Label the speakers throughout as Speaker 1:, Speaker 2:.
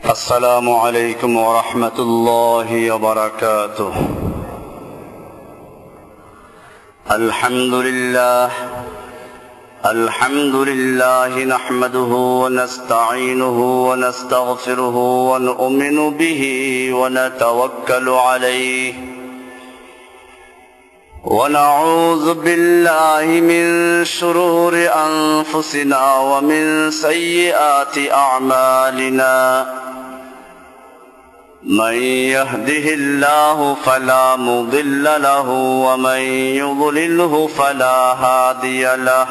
Speaker 1: السلام عليكم ورحمة الله وبركاته. الحمد لله نحمده ونستعينه ونستغفره ونؤمن به ونتوكل عليه ونعوذ بالله من شرور أنفسنا ومن سيئات أعمالنا. من يهده الله فلا مضل له ومن يضلله فلا هادي له.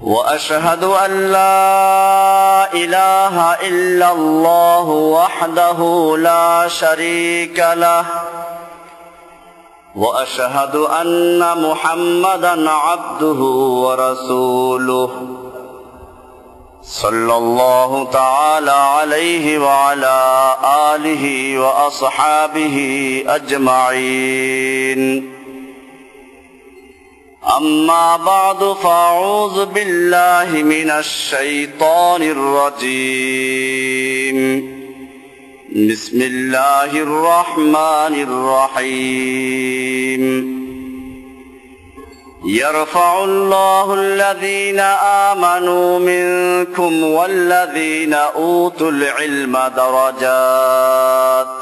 Speaker 1: وأشهد أن لا إله إلا الله وحده لا شريك له. وأشهد أن محمدًا عبده ورسوله صلى الله تعالى عليه وعلى آله وأصحابه أجمعين. أما بعد فأعوذ بالله من الشيطان الرجيم. بسم الله الرحمن الرحيم. يرفع الله الذين آمنوا منكم والذين أوتوا العلم درجات.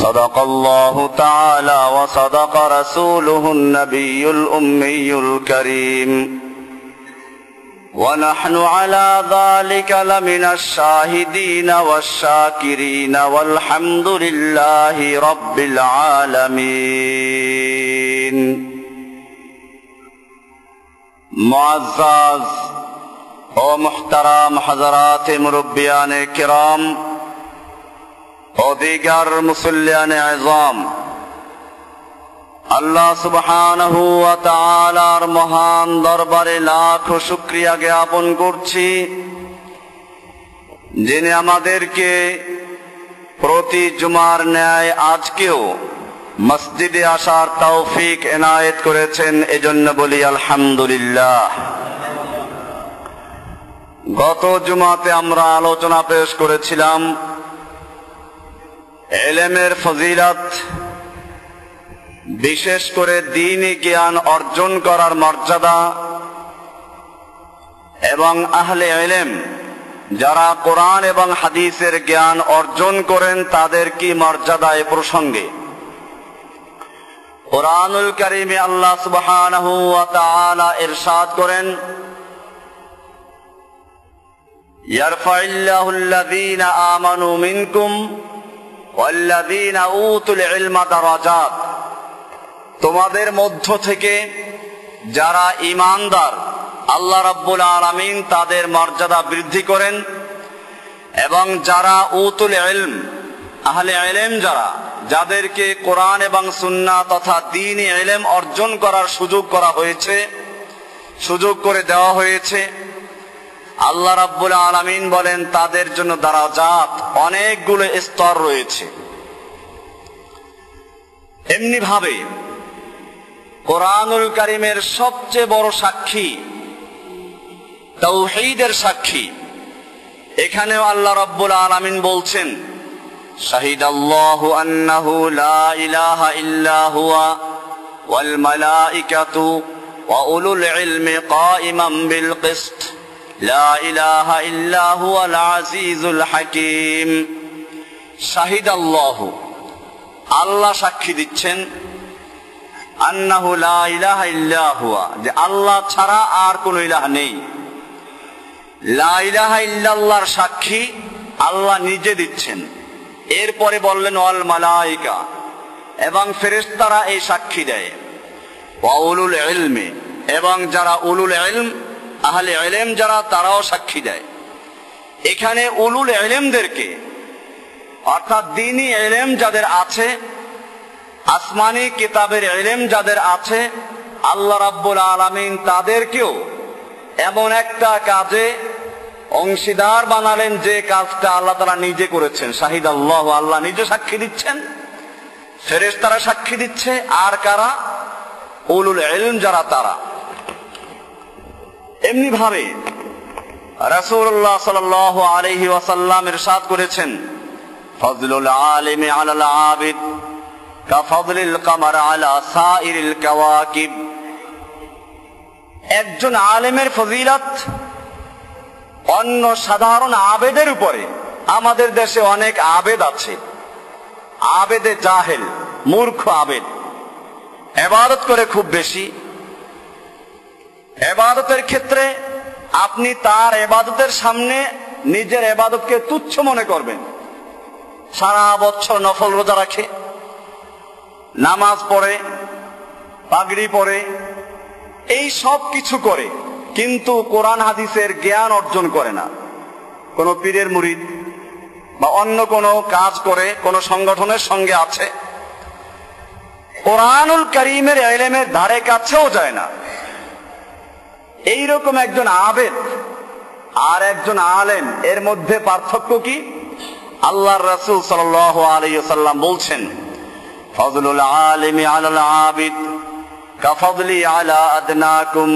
Speaker 1: صدق الله تعالى وصدق رسوله النبي الأمي الكريم. ونحن على ذلك لمن الشاهدين والشاكرين والحمد لله رب العالمين. معزز ও মুহতারাম হযরত মুরব্বিয়ান কিরাম ও দিগার মুসল্লিয়ান আযম, আল্লাহ সুবহানাহু ওয়া তাআলার মহান দরবারে লাখ শুকরিয়া জ্ঞাপন করছি, যিনি আমাদেরকে প্রতি জুমার ন্যায় আজকেও মসজিদে আসার তৌফিক এনায়েত করেছেন। এজন্য বলি আলহামদুলিল্লাহ। গত জুমাতে আমরা আলোচনা পেশ করেছিলাম ইলমের ফজিলত, বিশেষ করে দ্বীনি জ্ঞান অর্জন করার মর্যাদা এবং আহলে ইলম যারা কোরআন এবং হাদিসের জ্ঞান অর্জন করেন তাদের কি মর্যাদা এ প্রসঙ্গে কুরআনুল কারীমে আল্লাহ সুবহানাহু ওয়া তাআলা ইরশাদ করেন, ইয়ারফাইল্লাহুল্লাযীনা আমানু মিনকুম ওয়াল্লাযীনা উতুল ইলমা দারাজাত। তোমাদের মধ্য থেকে যারা ঈমানদার আল্লাহ রাব্বুল আলামিন তাদের মর্যাদা বৃদ্ধি করেন, এবং যারা উতুল ইলম আহলে ইলম যাদেরকে কোরআন এবং সুন্নাহ তথা দ্বীনি ইলম অর্জন করার সুযোগ করে দেওয়া হয়েছে, আল্লাহ রাব্বুল আলামিন বলেন তাদের জন্য দারাজাত, অনেকগুলো স্তর রয়েছে। এমনি ভাবে কোরআনুল কারীমের সবচেয়ে বড় সাক্ষী তাওহীদের সাক্ষী। এখানেও আল্লাহ রাব্বুল আলামিন বলছেন, শাহিদাল্লাহু আন্নাহু লা ইলাহা ইল্লা হুয়া ওয়াল মালাইকাতু ওয়া উলুল ইলমি কাইমান বিল কিসত লা ইলাহা ইল্লা হুয়াল আজিজুল হাকীম। শাহিদাল্লাহু, আল্লাহ সাক্ষী দিচ্ছেন, আন্নাহু লা ইলাহা ইল্লা হুয়া, যে আল্লাহ ছাড়া আর কোনো ইলাহ নেই। লা ইলাহা ইল্লাল্লাহর সাক্ষী আল্লাহ নিজে দিচ্ছেন। এরপরে বললেন ওয়াল মালাইকা, এবং ফেরেশতারা এই সাক্ষী দেয়। ওয়া উলুল ইলমি, এবং যারা উলুল ইলম আহলে ইলম যারা তারাও সাক্ষী দেয়। এখানে উলুল ইলমদেরকে অর্থাৎ দ্বীনি ইলম যাদের আছে, আসমানি কিতাবের ইলম যাদের আছে, আল্লাহ রাব্বুল আলামিন তাদেরকেও এমন একটা কাজে অংশীদার বানালেন যে কাজটা আল্লাহ তাআলা নিজে করেছেন। শাহিদাল্লাহু, আল্লাহ নিজে সাক্ষী দিচ্ছেন, ফেরেশতারা সাক্ষী দিচ্ছে, আর কারা? উলুল ইলম যারা তারা। এমনি ভাবে রাসূলুল্লাহ সাল্লাল্লাহু আলাইহি ওয়াসাল্লাম ইরশাদ করেছেন, ফজলুল আলিমি আলাল আবিদ কাফজলিল কামার আলা সাইরিল কাওয়াকিব। একজন আলেমের ফজিলত অন্য সাধারণ আবেদের উপরে। আমাদের দেশে অনেক আবেদ আছে, আবেদে জাহেল, মূর্খ আবেদ, ইবাদত করে খুব বেশি। ইবাদতের ক্ষেত্রে আপনি তার ইবাদতের সামনে নিজের ইবাদতকে তুচ্ছ মনে করবেন। সারা বছর নফল রোজা রাখে, নামাজ পড়ে, পাগড়ি পরে, এই সব কিছু করে, কিন্তু কোরআন হাদিসের জ্ঞান অর্জন করে না। কোন পীরের মুরিদ বা অন্য কোনো কাজ করে, কোন সংগঠনের সঙ্গে আছে, কোরআনুল কারীমের ইলমের ধারে কাছেও যায় না। এইরকম একজন আবেদ আর একজন আলেম, এর মধ্যে পার্থক্য কি? আল্লাহর রাসূল সাল্লাল্লাহু আলাইহি ওয়াসাল্লাম বলছেন, ফজলুল আলিমি আলাল আবিদ কাফজলি আলা আদনাকুম।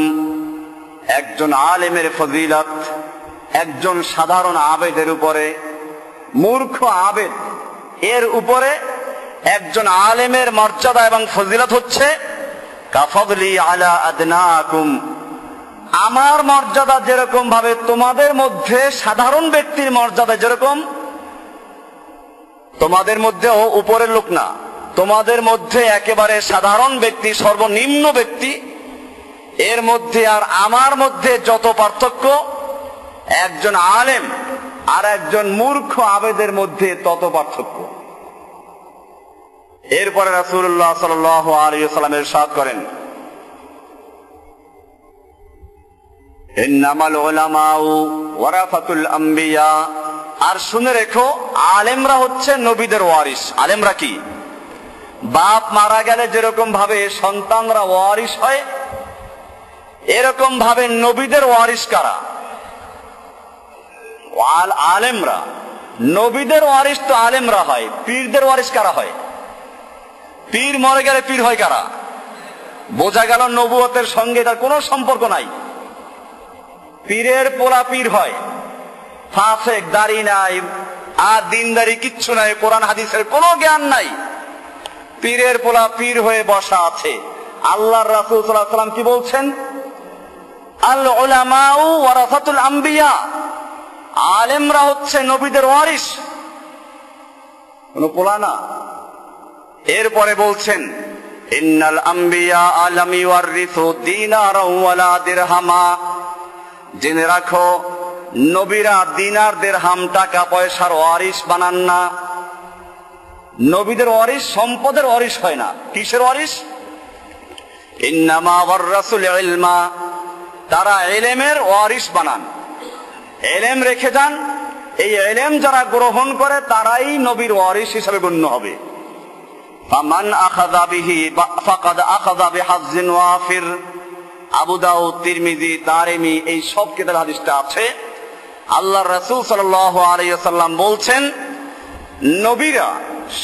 Speaker 1: একজন আলেমের ফজিলত একজন সাধারণ আবেদের উপরে, মূর্খ আবেদ এর উপরে একজন আলেমের মর্যাদা এবং ফজিলত হচ্ছে কাফজলি আলা আদনাকুম। আমার মর্যাদা যেরকম ভাবে তোমাদের মধ্যে সাধারণ ব্যক্তির মর্যাদা যেরকম, তোমাদের মধ্যেও উপরের লোক না, তোমাদের মধ্যে একেবারে সাধারণ ব্যক্তি, সর্বনিম্ন ব্যক্তি, এর মধ্যে আর আমার মধ্যে যত পার্থক্য, একজন আলেম আর একজন মূর্খ আবেদের মধ্যে তত পার্থক্য। এরপরে রাসূলুল্লাহ সাল্লাল্লাহু আলাইহি ওয়াসাল্লাম ইরশাদ করেন, ইন্নামাল উলামাউ ওয়ারাসাতুল আম্বিয়া। আর শুনে রেখো, আলেমরা হচ্ছে নবীদের ওয়ারিস। আলেমরা কি? বাপ মারা গেলে যেরকম ভাবে সন্তানরা ওয়ারিস হয়, এরকম ভাবে নবীদের ওয়ারিস কারা? আলেমরা। নবীদের ওয়ারিস তো আলেমরা হয়। পীরদের ওয়ারিস কারা হয়? পীর মরে গেলে পীর হয় কারা? বোঝা গেল নবুয়তের সঙ্গে তার কোনো সম্পর্ক নাই। পীরের পোলা পীর হয়, ফাসেক, দাড়ি নাই, আর দিনদারি কিচ্ছু নাই, কোরআন হাদিসের কোনো জ্ঞান নাই, পীরের পোলা পীর হয়ে বসা আছে। আল্লাহর রাসূল সাল্লাল্লাহু আলাইহি ওয়াসাল্লাম কি বলছেন? আল উলামাউ ওয়ারাসাতুল আম্বিয়া। আলেমরা হচ্ছে নবীদের ওয়ারিস, কোন পোলা না। এরপরে বলছেন, ইন্নাল আম্বিয়া লাম ইউয়ারিসু দিনারাও ওয়ালা দিরহামা। জেনে রাখো, নবীরা দিনার দিরহাম টাকা পয়সার ওয়ারিস বানান না। নবীদের ওয়ারিস সম্পদের ওয়ারিস হয় না। কিসের ওয়ারিস? ইন্নামা ওয়ারাসুল ইলমা। তারা ইলমের ওয়ারিস বানান, ইলম রেখে যান। এই ইলম যারা গ্রহণ করে তারাই নবীর ওয়ারিস হিসেবে গণ্য হবে। ফামান আখাযা বিহি ফাকাদ আখাযা বিহাজ্জিন ওয়াফির। আবু দাউদ, তিরমিজি, দারিমি, এই সব কিতাবে হাদিসটা আছে। আল্লাহর রাসূল সাল্লাল্লাহু আলাইহি ওয়াসাল্লাম বলছেন, নবীরা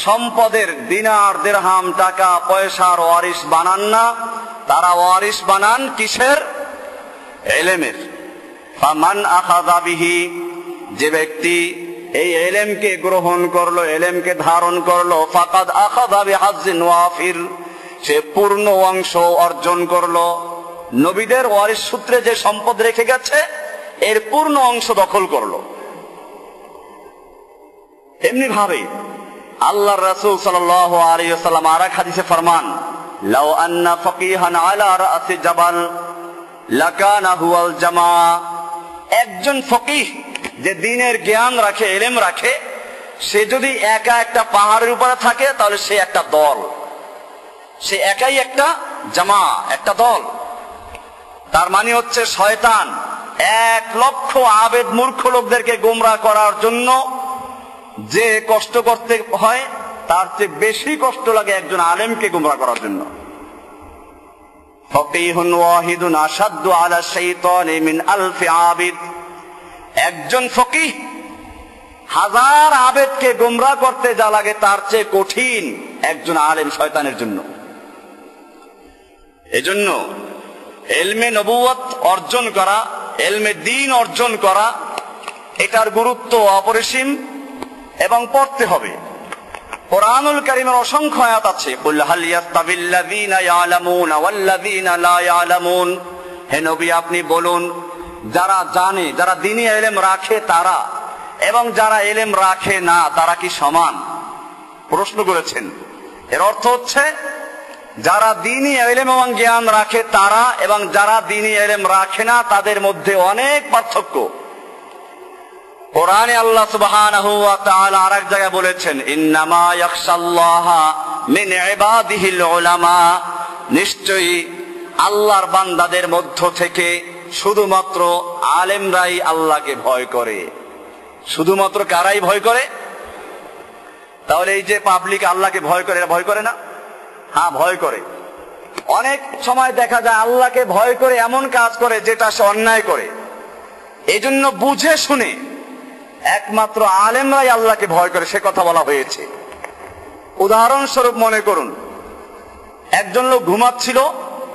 Speaker 1: সম্পদের দিনার দিরহাম টাকা পয়সার ওয়ারিস বানান না, তারা ওয়ারিস বানান কিসের? ইলমের। ফামান আখাযা বিহি। যে ব্যক্তি এই ইলমকে গ্রহণ করলো, ইলমকে ধারণ করলো, ফাকাদ আখাযা বিহাজ্জিন ওয়াফির। সে পূর্ণ অংশ অর্জন করলো। নবীদের ওয়ারিস সূত্রে যে সম্পদ রেখে গেছে এর পূর্ণ অংশ দখল করলো। এমনি ভাবে আল্লাহর রাসূল সাল্লাল্লাহু আলাইহি ওয়াসাল্লাম আর এক হাদিসে ফরমান, লাউ আন্না ফাকিহান আলা রাসি জাবাল লাকানা হুয়াল জামা। একজন ফকিহ যে দ্বীনের জ্ঞান রাখে, ইলম রাখে, সে যদি একা একটা পাহাড়ের উপরে থাকে তাহলে সে একটা দল, সে একাই একটা জামা, একটা দল। তার মানে হচ্ছে শয়তান 1,00,000 আবেদ মূর্খ লোকদেরকে গোমরাহ করার জন্য যে কষ্ট করতে হয় তার চেয়ে বেশি কষ্ট লাগে একজন আলেমকে গোমরাহ করার জন্য। ফকিহুন ওয়াহিদুন আশাদ্দু আলা শাইতানি মিন আলফি আবিদ। একজন ফকিহ 1000 আবেদকে গোমরাহ করতে যা লাগে তার চেয়ে কঠিন একজন আলেম শয়তানের জন্য। এজন্য ইলমে নবুয়ত অর্জন করা ইলমে দ্বীন অর্জন করা, এটার গুরুত্ব অপরিসীম এবং পড়তে হবে। কোরআনুল কারীমের অসংখ্য আয়াত আছে, কুল হাল ইয়াস্তাবিল্লাযীনা ইয়ালামুনা ওয়াল্লাযীনা লা ইয়ালামুন। হে নবী, আপনি বলুন, যারা জানে, যারা দ্বীনি ইলম রাখে তারা এবং যারা ইলম রাখে না তারা কি সমান? প্রশ্ন করেছেন। এর অর্থ হচ্ছে যারা দ্বীনি ইলম এবং জ্ঞান রাখে তারা এবং যারা দ্বীনি ইলম রাখে না তাদের মধ্যে অনেক পার্থক্য। কোরআনে আল্লাহ সুবহানাহু ওয়া তাআলা আরেক জায়গায় বলেছেন, ইন্নামা ইয়াখশাল্লাহা মিন ইবাদিহিল উলামা। নিশ্চয়ই আল্লাহর বান্দাদের মধ্য থেকে শুধুমাত্র আলেমরাই আল্লাহকে ভয় করে। শুধুমাত্র কারাই ভয় করে? তাহলে এই যে পাবলিক আল্লাহকে ভয় করে, এরা ভয় করে না? হ্যাঁ, ভয় করে। অনেক সময় দেখা যায় আল্লাহকে ভয় করে এমন কাজ করে যেটা সে অন্যায় করে। এই জন্য বুঝে শুনে একমাত্র আলেমরাই আল্লাহকে ভয় করে, সে কথা বলা হয়েছে। উদাহরণস্বরূপ মনে করুন, একজন লোক ঘুমাচ্ছিল,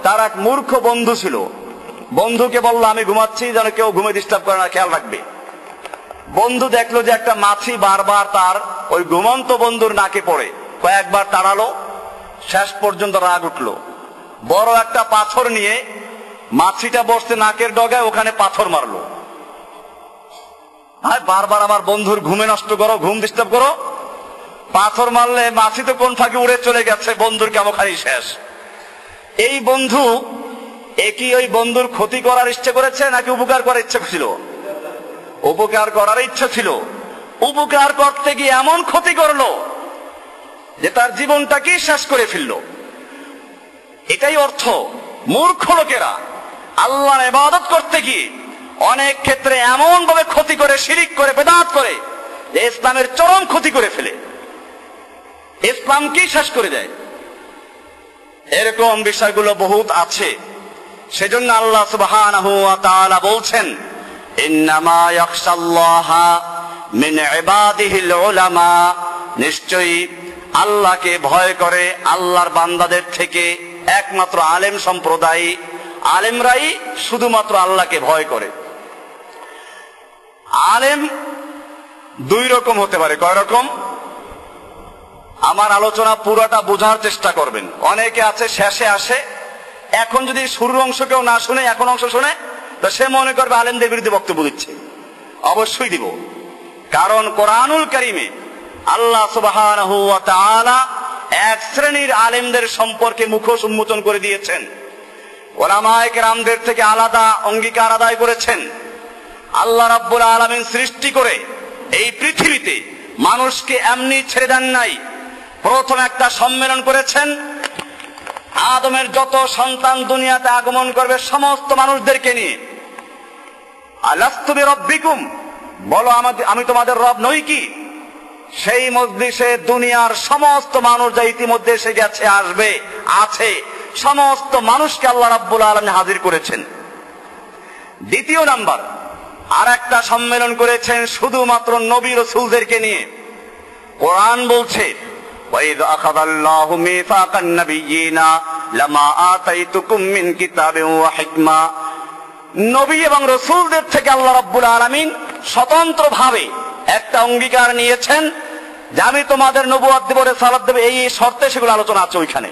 Speaker 1: তার এক মূর্খ বন্ধু ছিল। বন্ধুকে বলল, আমি ঘুমাচ্ছি, যেন কেউ ঘুমে ডিস্টার্ব করে না, খেয়াল রাখবে। বন্ধু দেখলো যে একটা মাছি বারবার তার ওই ঘুমন্ত বন্ধুর নাকে পড়ে, কয়েকবার তাড়ালো, শেষ পর্যন্ত রাগ উঠলো। বড় একটা পাথর নিয়ে মাছিটা বসতে নাকের ডগায়, ওখানে পাথর মারলো। বারবার আমার বন্ধুর ঘুমে নষ্ট করো, ঘুম ডিস্টার্ব করো, পাথর মারলে মাছি তো কোন ফাঁকে উড়ে চলে গেছে, বন্ধুর কেমনখানি শেষ। এই বন্ধু একই ওই বন্ধুর ক্ষতি করার ইচ্ছে করেছে নাকি উপকার করার ইচ্ছে ছিল? উপকার করার ইচ্ছে ছিল। উপকার করতে গিয়ে এমন ক্ষতি করলো যে তার জীবনটাকে শেষ করে ফেললো। এটাই অর্থ, মূর্খ লোকেরা আল্লাহর ইবাদত করতে গিয়ে অনেক ক্ষেত্রে এমন ভাবে ক্ষতি করে, শিরিক করে, বেদাত করে যে ইসলামের চরম ক্ষতি করে ফেলে, ইসলামকেই শেষ করে দেয়। এরকম বিষয়গুলো বহুত আছে। সেজন্য আল্লাহ সুবহানাহু ওয়া তাআলা বলছেন, ইন্নামা ইয়াখশাল্লাহা মিন ইবাদিহিল উলামা। নিশ্চয়ই আল্লাহকে ভয় করে আল্লাহর বান্দাদের থেকে একমাত্র আলেম সম্প্রদায়। আলেমরাই শুধুমাত্র আল্লাহকে ভয় করে। আলেম দুই রকম হতে পারে। কয় রকম? আমার আলোচনা পুরোটা বোঝার চেষ্টা করবেন। অনেকে আছে শেষে আসে, এখন যদি শুরুর অংশ কেউ না শুনে, এখন অংশ শুনে, তো সে মনে করবে আলেমদের বিরুদ্ধে বক্তব্য দিচ্ছে। অবশ্যই দিব, কারণ কোরআনুল কারীমে আল্লাহ সুবহানাহু ওয়া তাআলা এক শ্রেণীর আলেমদের সম্পর্কে মুখোশ উন্মোচন করে দিয়েছেন। উলামায়ে কেরামদের থেকে আলাদা অঙ্গীকার আদায় করেছেন। আল্লাহ রাব্বুল আলামিন সৃষ্টি করে এই পৃথিবীতে মানুষকে এমনি ছেড়ে দেন নাই। প্রথম একটা সম্মেলন করেছেন, আদমের যত সন্তান দুনিয়াতে আগমন করবে সমস্ত মানুষদেরকে নিয়ে। আলাস্তু বিরাব্বিকুম, বলো আমি তোমাদের রব নই কি? সেই মজলিসে দুনিয়ার সমস্ত মানুষ যা ইতিমধ্যে এসে গেছে, আসবে, আছে, সমস্ত মানুষকে আল্লাহ রাব্বুল আলামিন হাজির করেছেন। দ্বিতীয় নাম্বার, আর একটা সম্মেলন করেছেন শুধুমাত্র নবী রাসূলদেরকে নিয়ে। কোরআন বলছে, ওয়াইদ আখাযাল্লাহু মিসাকান নাবিয়্যিনা লামা আতাইতুকুম মিন কিতাবিন ওয়া হিকমা। নবী এবং রাসূলদের থেকে আল্লাহ রাব্বুল আলামিন স্বতন্ত্রভাবে একটা অঙ্গীকার নিয়েছেন যে আমি তোমাদের নবুয়ত দেব, রিসালাত দেব, এই শর্তে, সেগুলো আলোচনা আছে ওইখানে।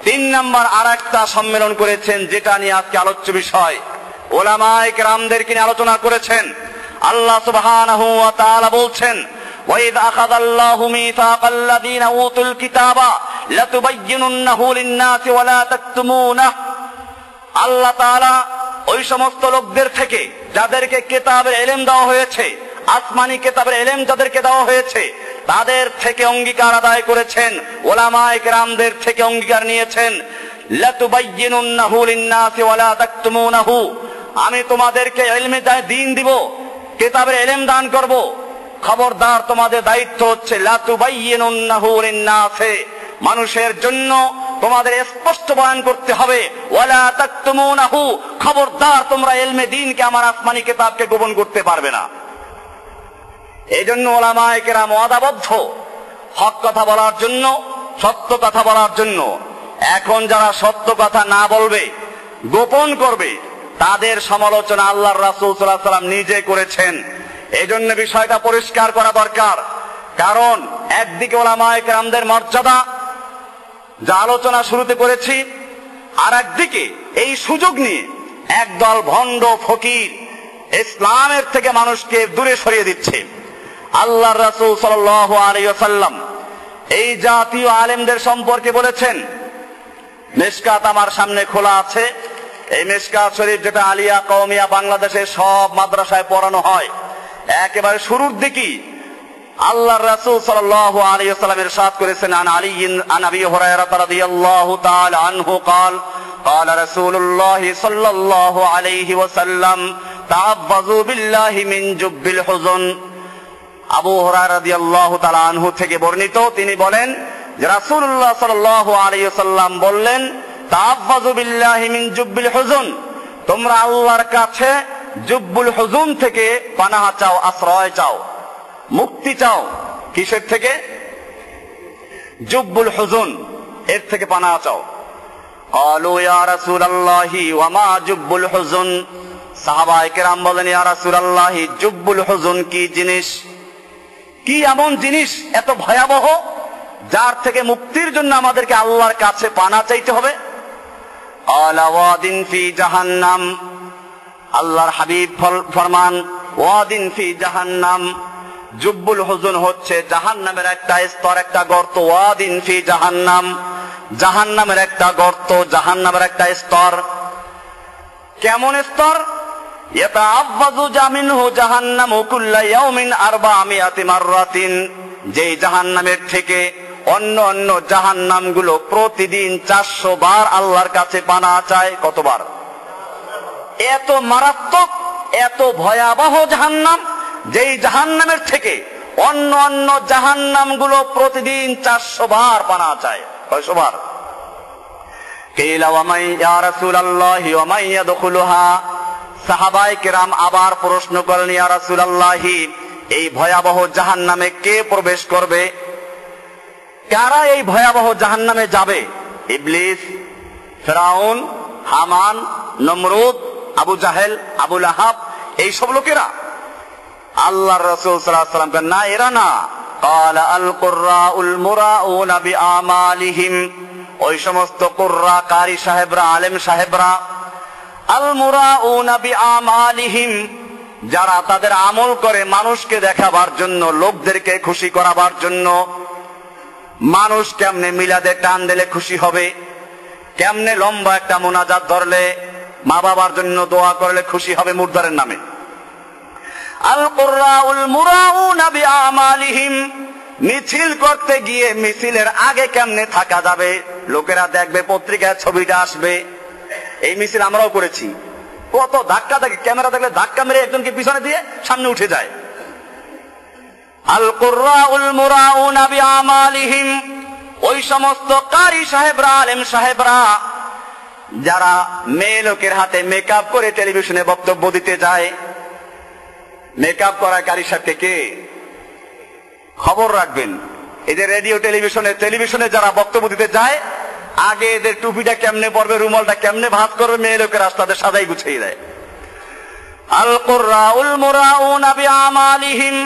Speaker 1: তিন নাম্বার আর একটা সম্মেলন করেছেন, যেটা নিয়ে আজকে আলোচ্য বিষয়, উলামায়ে কেরামদেরকে নিয়ে আলোচনা করেছেন। আল্লাহ সুবহানাহু ওয়া তাআলা বলছেন, ওয়াইদ আখাযাল্লাহু মিসাকাল্লাযীনা উতুল কিতাবা লাতুবায়্যিনুন্নাহু লিন-নাসি ওয়া লা তাকতুমুনাহু। আল্লাহ তাআলা ওই সমস্ত লোকদের থেকে যাদেরকে কিতাবের ইলম দেওয়া হয়েছে, আসমানি কিতাবের ইলম যাদেরকে দেওয়া হয়েছে, তাদের থেকে অঙ্গীকার আদায় করেছেন, উলামায়ে কেরামদের থেকে অঙ্গীকার নিয়েছেন, লাতুবায়্যিনুন্নাহু লিন-নাসি ওয়া লা তাকতুমুনাহু। আমি তোমাদেরকে ইলমে দ্বীন দিব, কিতাবের ইলম দান করব। খবরদার, তোমাদের দায়িত্ব হচ্ছে লাতুবায়্যিনুন্নাহু লিন-নাসি, মানুষের জন্য তোমাদের স্পষ্ট বয়ান করতে হবে। ওয়ালা তাকতুমুনাহু, খবরদার তোমরা ইলমে দ্বীনকে, আমার আসমানি কিতাবকে গোপন করতে পারবে না। এই জন্য উলামায়ে কেরাম ওয়াদাবদ্ধ হক কথা বলার জন্য, সত্য কথা বলার জন্য। এখন যারা সত্য কথা না বলবে, গোপন করবে, তাদের সমালোচনা আল্লাহর রাসূল সাল্লাল্লাহু আলাইহি ওয়াসাল্লাম নিজে করেছেন। এজন্য বিষয়টা পরিষ্কার করা দরকার। কারণ একদিকে উলামায়ে কেরামদের মর্যাদা যা আলোচনা শুরুতে করেছি, আর একদিকে এই সুযোগ নিয়ে একদল ভণ্ড ফকির ইসলামের থেকে মানুষকে দূরে সরিয়ে দিচ্ছে। আল্লাহর রাসূল সাল্লাল্লাহু আলাইহি ওয়াসাল্লাম এই জাতীয় আলেমদের সম্পর্কে বলেছেন, মিশকাত আমার সামনে খোলা আছে, এই মিশকাত শরীফ যেটা আলিয়া কওমিয়া বাংলাদেশের সব মাদ্রাসায় পড়ানো হয়, একেবারে শুরুর দিকেই আল্লাহর রাসূল সাল্লাল্লাহু আলাইহি ওয়াসাল্লাম ইরশাদ করেছেন, আন আবি হুরায়রা রাদিয়াল্লাহু তাআলা আনহু قال قال رسول الله صلى الله عليه وسلم تعوذوا بالله من جب الحزن। আবু হুরায়রা রাদিয়াল্লাহু তাআলা আনহু থেকে বর্ণিত, তিনি বলেন যে রাসূলুল্লাহ সাল্লাল্লাহু আলাইহি ওয়াসাল্লাম বললেন, তাআওয়াযু বিল্লাহি মিন জুব্বিল হুজুন, তোমরা আল্লাহর কাছে জুব্বুল হুজুন থেকে পানাহ চাও, আশ্রয় চাও, মুক্তি চাও। কিসের থেকে? জুব্বুল হুজুন, এর থেকে পানাহ চাও। ক্বালু ইয়া রাসূলুল্লাহি ওয়া মা জুব্বুল হুজুন, সাহাবায়ে কেরাম বলেন, ইয়া রাসূলুল্লাহি জুব্বুল হুজুন কি জিনিস, কি এমন জিনিস এত ভয়াবহ যার থেকে মুক্তির জন্য আমাদেরকে আল্লাহর কাছে পানাহ চাইতে হবে? ক্বালা ওয়াদিন ফি জাহান্নাম, আল্লাহর হাবিব ফরমান, ওয়াদিন ফি জাহান্নাম, জুব্বুল হুজুন হচ্ছে জাহান্নামের একটা স্তর, একটা গর্ত। ওয়াদিন ফি জাহান্নাম, জাহান্নামের একটা গর্ত, জাহান্নামের একটা স্তর। কেমন স্তর? ইয়াতাআওয়াযু জামিনহু জাহান্নামু কুল্লা ইয়াউমিন 400 মাররাতিন, যে জাহান্নামের থেকে অন্য অন্য জাহান্নামগুলো প্রতিদিন 400 বার আল্লাহর কাছে পানাহ চায়। কতবার? এত মারাত্মক, এত ভয়াবহ জাহান্নাম, যেই জাহান্নামের থেকে অন্য অন্য জাহান্নামগুলো প্রতিদিন 400 বার পানাহ চায়। কয়শো বার? কিলা ওয়া মান ইয়া রাসূলুল্লাহি ওয়া মান ইয়াদখুলুহা, সাহাবায়ে কেরাম আবার প্রশ্ন করলেন, ইয়া রাসূলুল্লাহি এই ভয়াবহ জাহান্নামে কে প্রবেশ করবে? কারা এই ভয়াবহ জাহান্নামে যাবে? ইবলিস, ফিরআউন, হামান, নমরুদ, আবু জাহেল, আবু লাহাব, এইসব লোকেরা? আল্লাহর রাসূল সাল্লাল্লাহু আলাইহি ওয়াসাল্লাম না, এরা না। ক্বালা আল কুররাউল মুরাউনা বিআমালিহিম, ওই সমস্ত কুররা, কারি সাহেবরা, আলেম সাহেবরা, আল মুরাউনা বিআমালিহিম, যারা তাদের আমল করে মানুষকে দেখাবার জন্য, লোকদেরকে খুশি করাবার জন্য। মানুষ কেমনে মিলাদে টান দিলে খুশি হবে, কেমনে লম্বা একটা মুনাজাত ধরলে, মা বাবার জন্য দোয়া করলে খুশি হবে মুর্দারের নামে। আল কুররাউল মুরাউনা বিআমালিহিম, মিছিল করতে গিয়ে মিছিলের আগে কেমনে থাকা যাবে, লোকেরা দেখবে, পত্রিকায় ছবিটা আসবে। এই মিছিল আমরাও করেছি, কত ধাক্কা থাকে, ক্যামেরা দেখলে ধাক্কা মেরে একজনকে পিছনে দিয়ে সামনে উঠে যায়। আল কুররাউল মুরাউনা বিআমালিহিম, ওই সমস্ত কারি সাহেবরা, আলেম সাহেবরা, যারা মেয়ে লোকের হাতে মেকআপ করে টেলিভিশনে বক্তব্য দিতে যায়। মেকআপ করা কারি সাহেবকে কে? খবর রাখবেন, এদের রেডিও টেলিভিশনে যারা বক্তব্য দিতে যায়, আগে এদের টুপিটা কেমনে পরবে, রুমালটা কেমনে ভাঁজ করবে, মেয়ে লোকের তাদের সাদাই গুছিয়ে দেয়। আল কুররাউল মুরাউনা বিআমালিহিম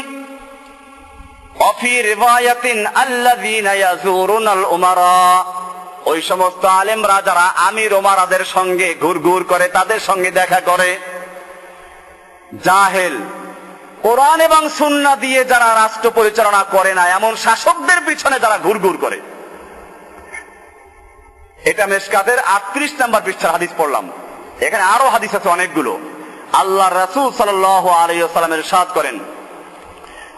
Speaker 1: ওয়া ফি রিওয়ায়াতিন আল্লাযীনা ইয়াজুরুনাল উমারা, ওই সমস্ত আলেমরা যারা আমির ওমারাদের সঙ্গে ঘুরঘুর করে, তাদের সঙ্গে দেখা করে। জাহেল, কোরআন এবং সুন্নাহ দিয়ে যারা রাষ্ট্র পরিচালনা করে না, এমন শাসকদের পিছনে যারা ঘুরঘুর করে। এটা মিশকাতের 38 নম্বর পৃষ্ঠার হাদিস পড়লাম। এখানে আরো হাদিস আছে অনেকগুলো। আল্লাহর রাসূল সাল্লাল্লাহু আলাইহি ওয়াসাল্লাম ইরশাদ করেন,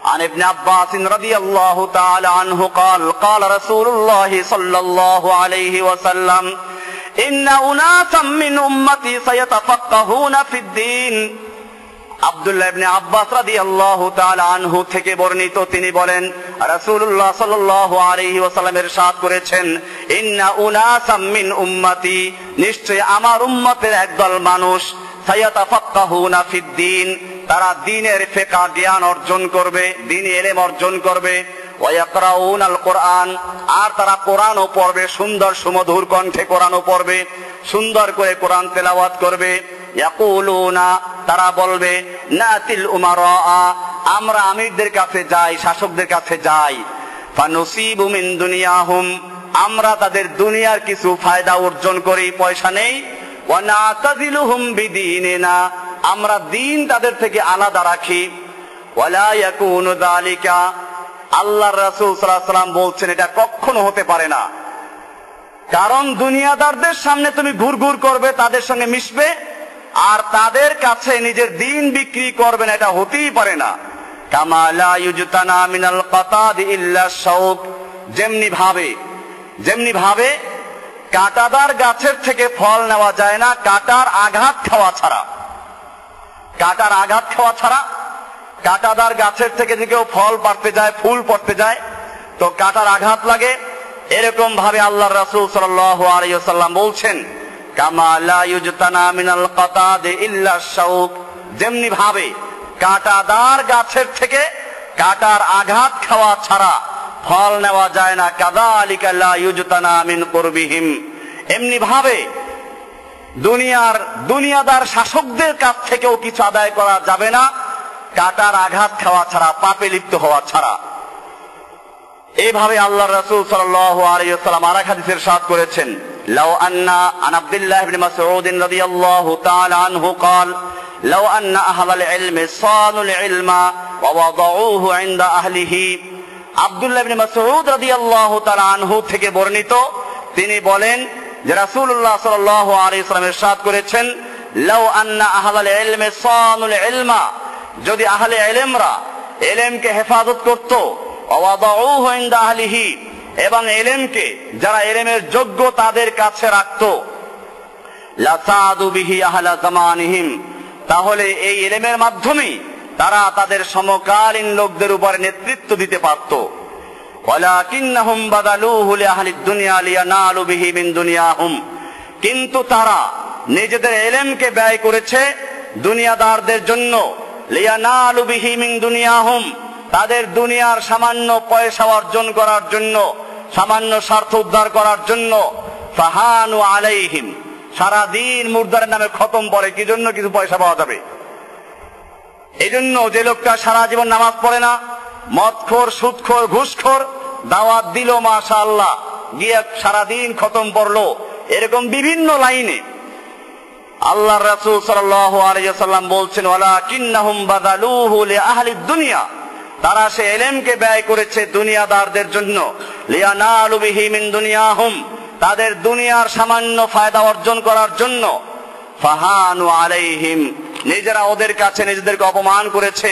Speaker 1: عن ابن عباس رضي الله تعالى عنه قال قال رسول الله صلى الله عليه وسلم إن أناسا من أمتي سيتفقهون في الدين। আব্দুল্লাহ ইবনে আব্বাস রাদিয়াল্লাহু তাআলা আনহু থেকে বর্ণিত, তিনি বলেন রাসূলুল্লাহ সাল্লাল্লাহু আলাইহি ওয়াসাল্লাম ইরশাদ করেছেন, ইন্না উনাসাম মিন উম্মতি, নিশ্চয় আমার উম্মতের একদল মানুষ, সায়াতাফাক্কাহুনা ফিদ্দীন, তারা দ্বীনের ফিকহ জ্ঞান অর্জন করবে, দ্বীনি ইলম অর্জন করবে। ওয়া ইয়াকরাউনাল কুরআন, আর তারা কোরআনও পড়বে, সুন্দর সুমধুর কণ্ঠে কোরআনও পড়বে, সুন্দর করে কোরআন তেলাওয়াত করবে। ইয়াকুলুনা, তারা বলবে, নাতিল উমারা, আমরা আমিরদের কাছে যাই, শাসকদের কাছে যাই, ফানুসিবু মিন দুনিয়াহুম, আমরা তাদের দুনিয়ার কিছু ফায়দা অর্জন করি, পয়সা নেই, ওয়া নাতাজিলুহুম বিদীনিনা, আমরা দিন তাদের থেকে আলাদা রাখি। ওয়ালা ইয়াকুনু যালিকা, আল্লাহর রাসূল সাল্লাল্লাহু আলাইহি ওয়াসাল্লাম বলছেন এটা কখনো হতে পারে না। কারণ দুনিয়াদারদের সামনে তুমি ঘুরঘুর করবে, তাদের সঙ্গে মিশবে, আর তাদের কাছে নিজের দিন বিক্রি করবে না, এটা হতেই পারে না। কামা লা ইউজতানা মিনাল কাতাদ ইল্লা শাউক, যেমনি ভাবে কাঁটাদার গাছের থেকে ফল নেওয়া যায় না কাঁটার আঘাত খাওয়া ছাড়া। কাঁটার আঘাত খাওয়া ছাড়া কাঁটাদার গাছের থেকে যে কেউ ফল পাড়তে যায়, ফুল পড়তে যায়, তো কাঁটার আঘাত লাগে। এরকম ভাবে আল্লাহর রাসূল সাল্লাল্লাহু আলাইহি ওয়াসাল্লাম বলছেন, কামা লা ইউজতানা মিনাল কাতাদ ইল্লা শাউক, যেমনি ভাবে কাঁটাদার গাছের থেকে কাঁটার আঘাত খাওয়া ছাড়া ফল নেওয়া যায় না, কাযালিকা লা ইউজতানা মিন কুরবিহিম, এমনি ভাবে দুনিয়াদার শাসকদের কাছ থেকেও কিছু আদায় করা যাবে না কাঁটার আঘাত খাওয়া ছাড়া, পাপে লিপ্ত হওয়া ছাড়া। এইভাবে আল্লাহর রাসূল সাল্লাল্লাহু আলাইহি ওয়াসাল্লাম আরেক হাদিসে ইরশাদ করেছেন, লাউ আন্না আন আব্দুল্লাহ ইবনে মাসউদ রাদিয়াল্লাহু তাআলা আনহু قال লাউ আন্না আহলাল ইলমি সানুল ইলমা ওয়া ওয়াদাউহু ইনদা আহলিহি। আব্দুল্লাহ ইবনে মাসউদ রাদিয়াল্লাহু তাআলা আনহু থেকে বর্ণিত, তিনি বলেন যে রাসূলুল্লাহ সাল্লাল্লাহু আলাইহি ওয়াসাল্লাম ইরশাদ করেছেন, লাউ আন্না আহলাল ইলমি সানুল ইলমা, যদি আহলে ইলমরা ইলমকে হেফাজত করত, ওয়াদাউহু ইনদা আহলিহি, এবং ইলমকে যারা ইলমের যোগ্য তাদের কাছে রাখত, লাসাদু বিহি আহলা জামানিহিম, তাহলে এই ইলমের মাধ্যমে তারা তাদের সমকালীন লোকদের উপর নেতৃত্ব দিতে পারত। ওয়ালাকিন্নাহুম বাদালুহু লিআহলিদ দুনিয়া লিয়ানালু বিহি মিন দুনিয়াহুম, কিন্তু তারা নিজেদের ইলমকে ব্যয় করেছে দুনিয়াদারদের জন্য, লিয়ানালু বিহি মিন দুনিয়াহুম, তাদের দুনিয়ার সামান্য পয়সা অর্জন করার জন্য, সামান্য স্বার্থ উদ্ধার করার জন্য। ফাহানু আলাইহিম, সারাদিন মুর্দারের নামে খতম পড়ে, কি জন্য? কিছু পয়সা পাওয়া যাবে। এই জন্য যে লোকটা সারা জীবন নামাজ পড়ে না, মদখোর, সুদখোর, ঘুষখোর, দাওয়াত দিল মাশাআল্লাহ, গিয়ে সারাদিন খতম পড়লো, এরকম বিভিন্ন লাইনে আল্লাহর রাসূল সাল্লাল্লাহু আলাইহি ওয়াসাল্লাম বলছেন, ওয়ালাকিন্নাহুম বাদালুহু লিআহলিদ দুনিয়া, তারা সে ইলমকে ব্যয় করেছে দুনিয়াদারদের জন্য, লিয়ানালু বিহি মিন দুনিয়াহুম, তাদের দুনিয়ার সামান্য ফায়দা অর্জন করার জন্য। ফাহানু আলাইহিম, নিজেরা ওদের কাছে নিজেদেরকে অপমান করেছে।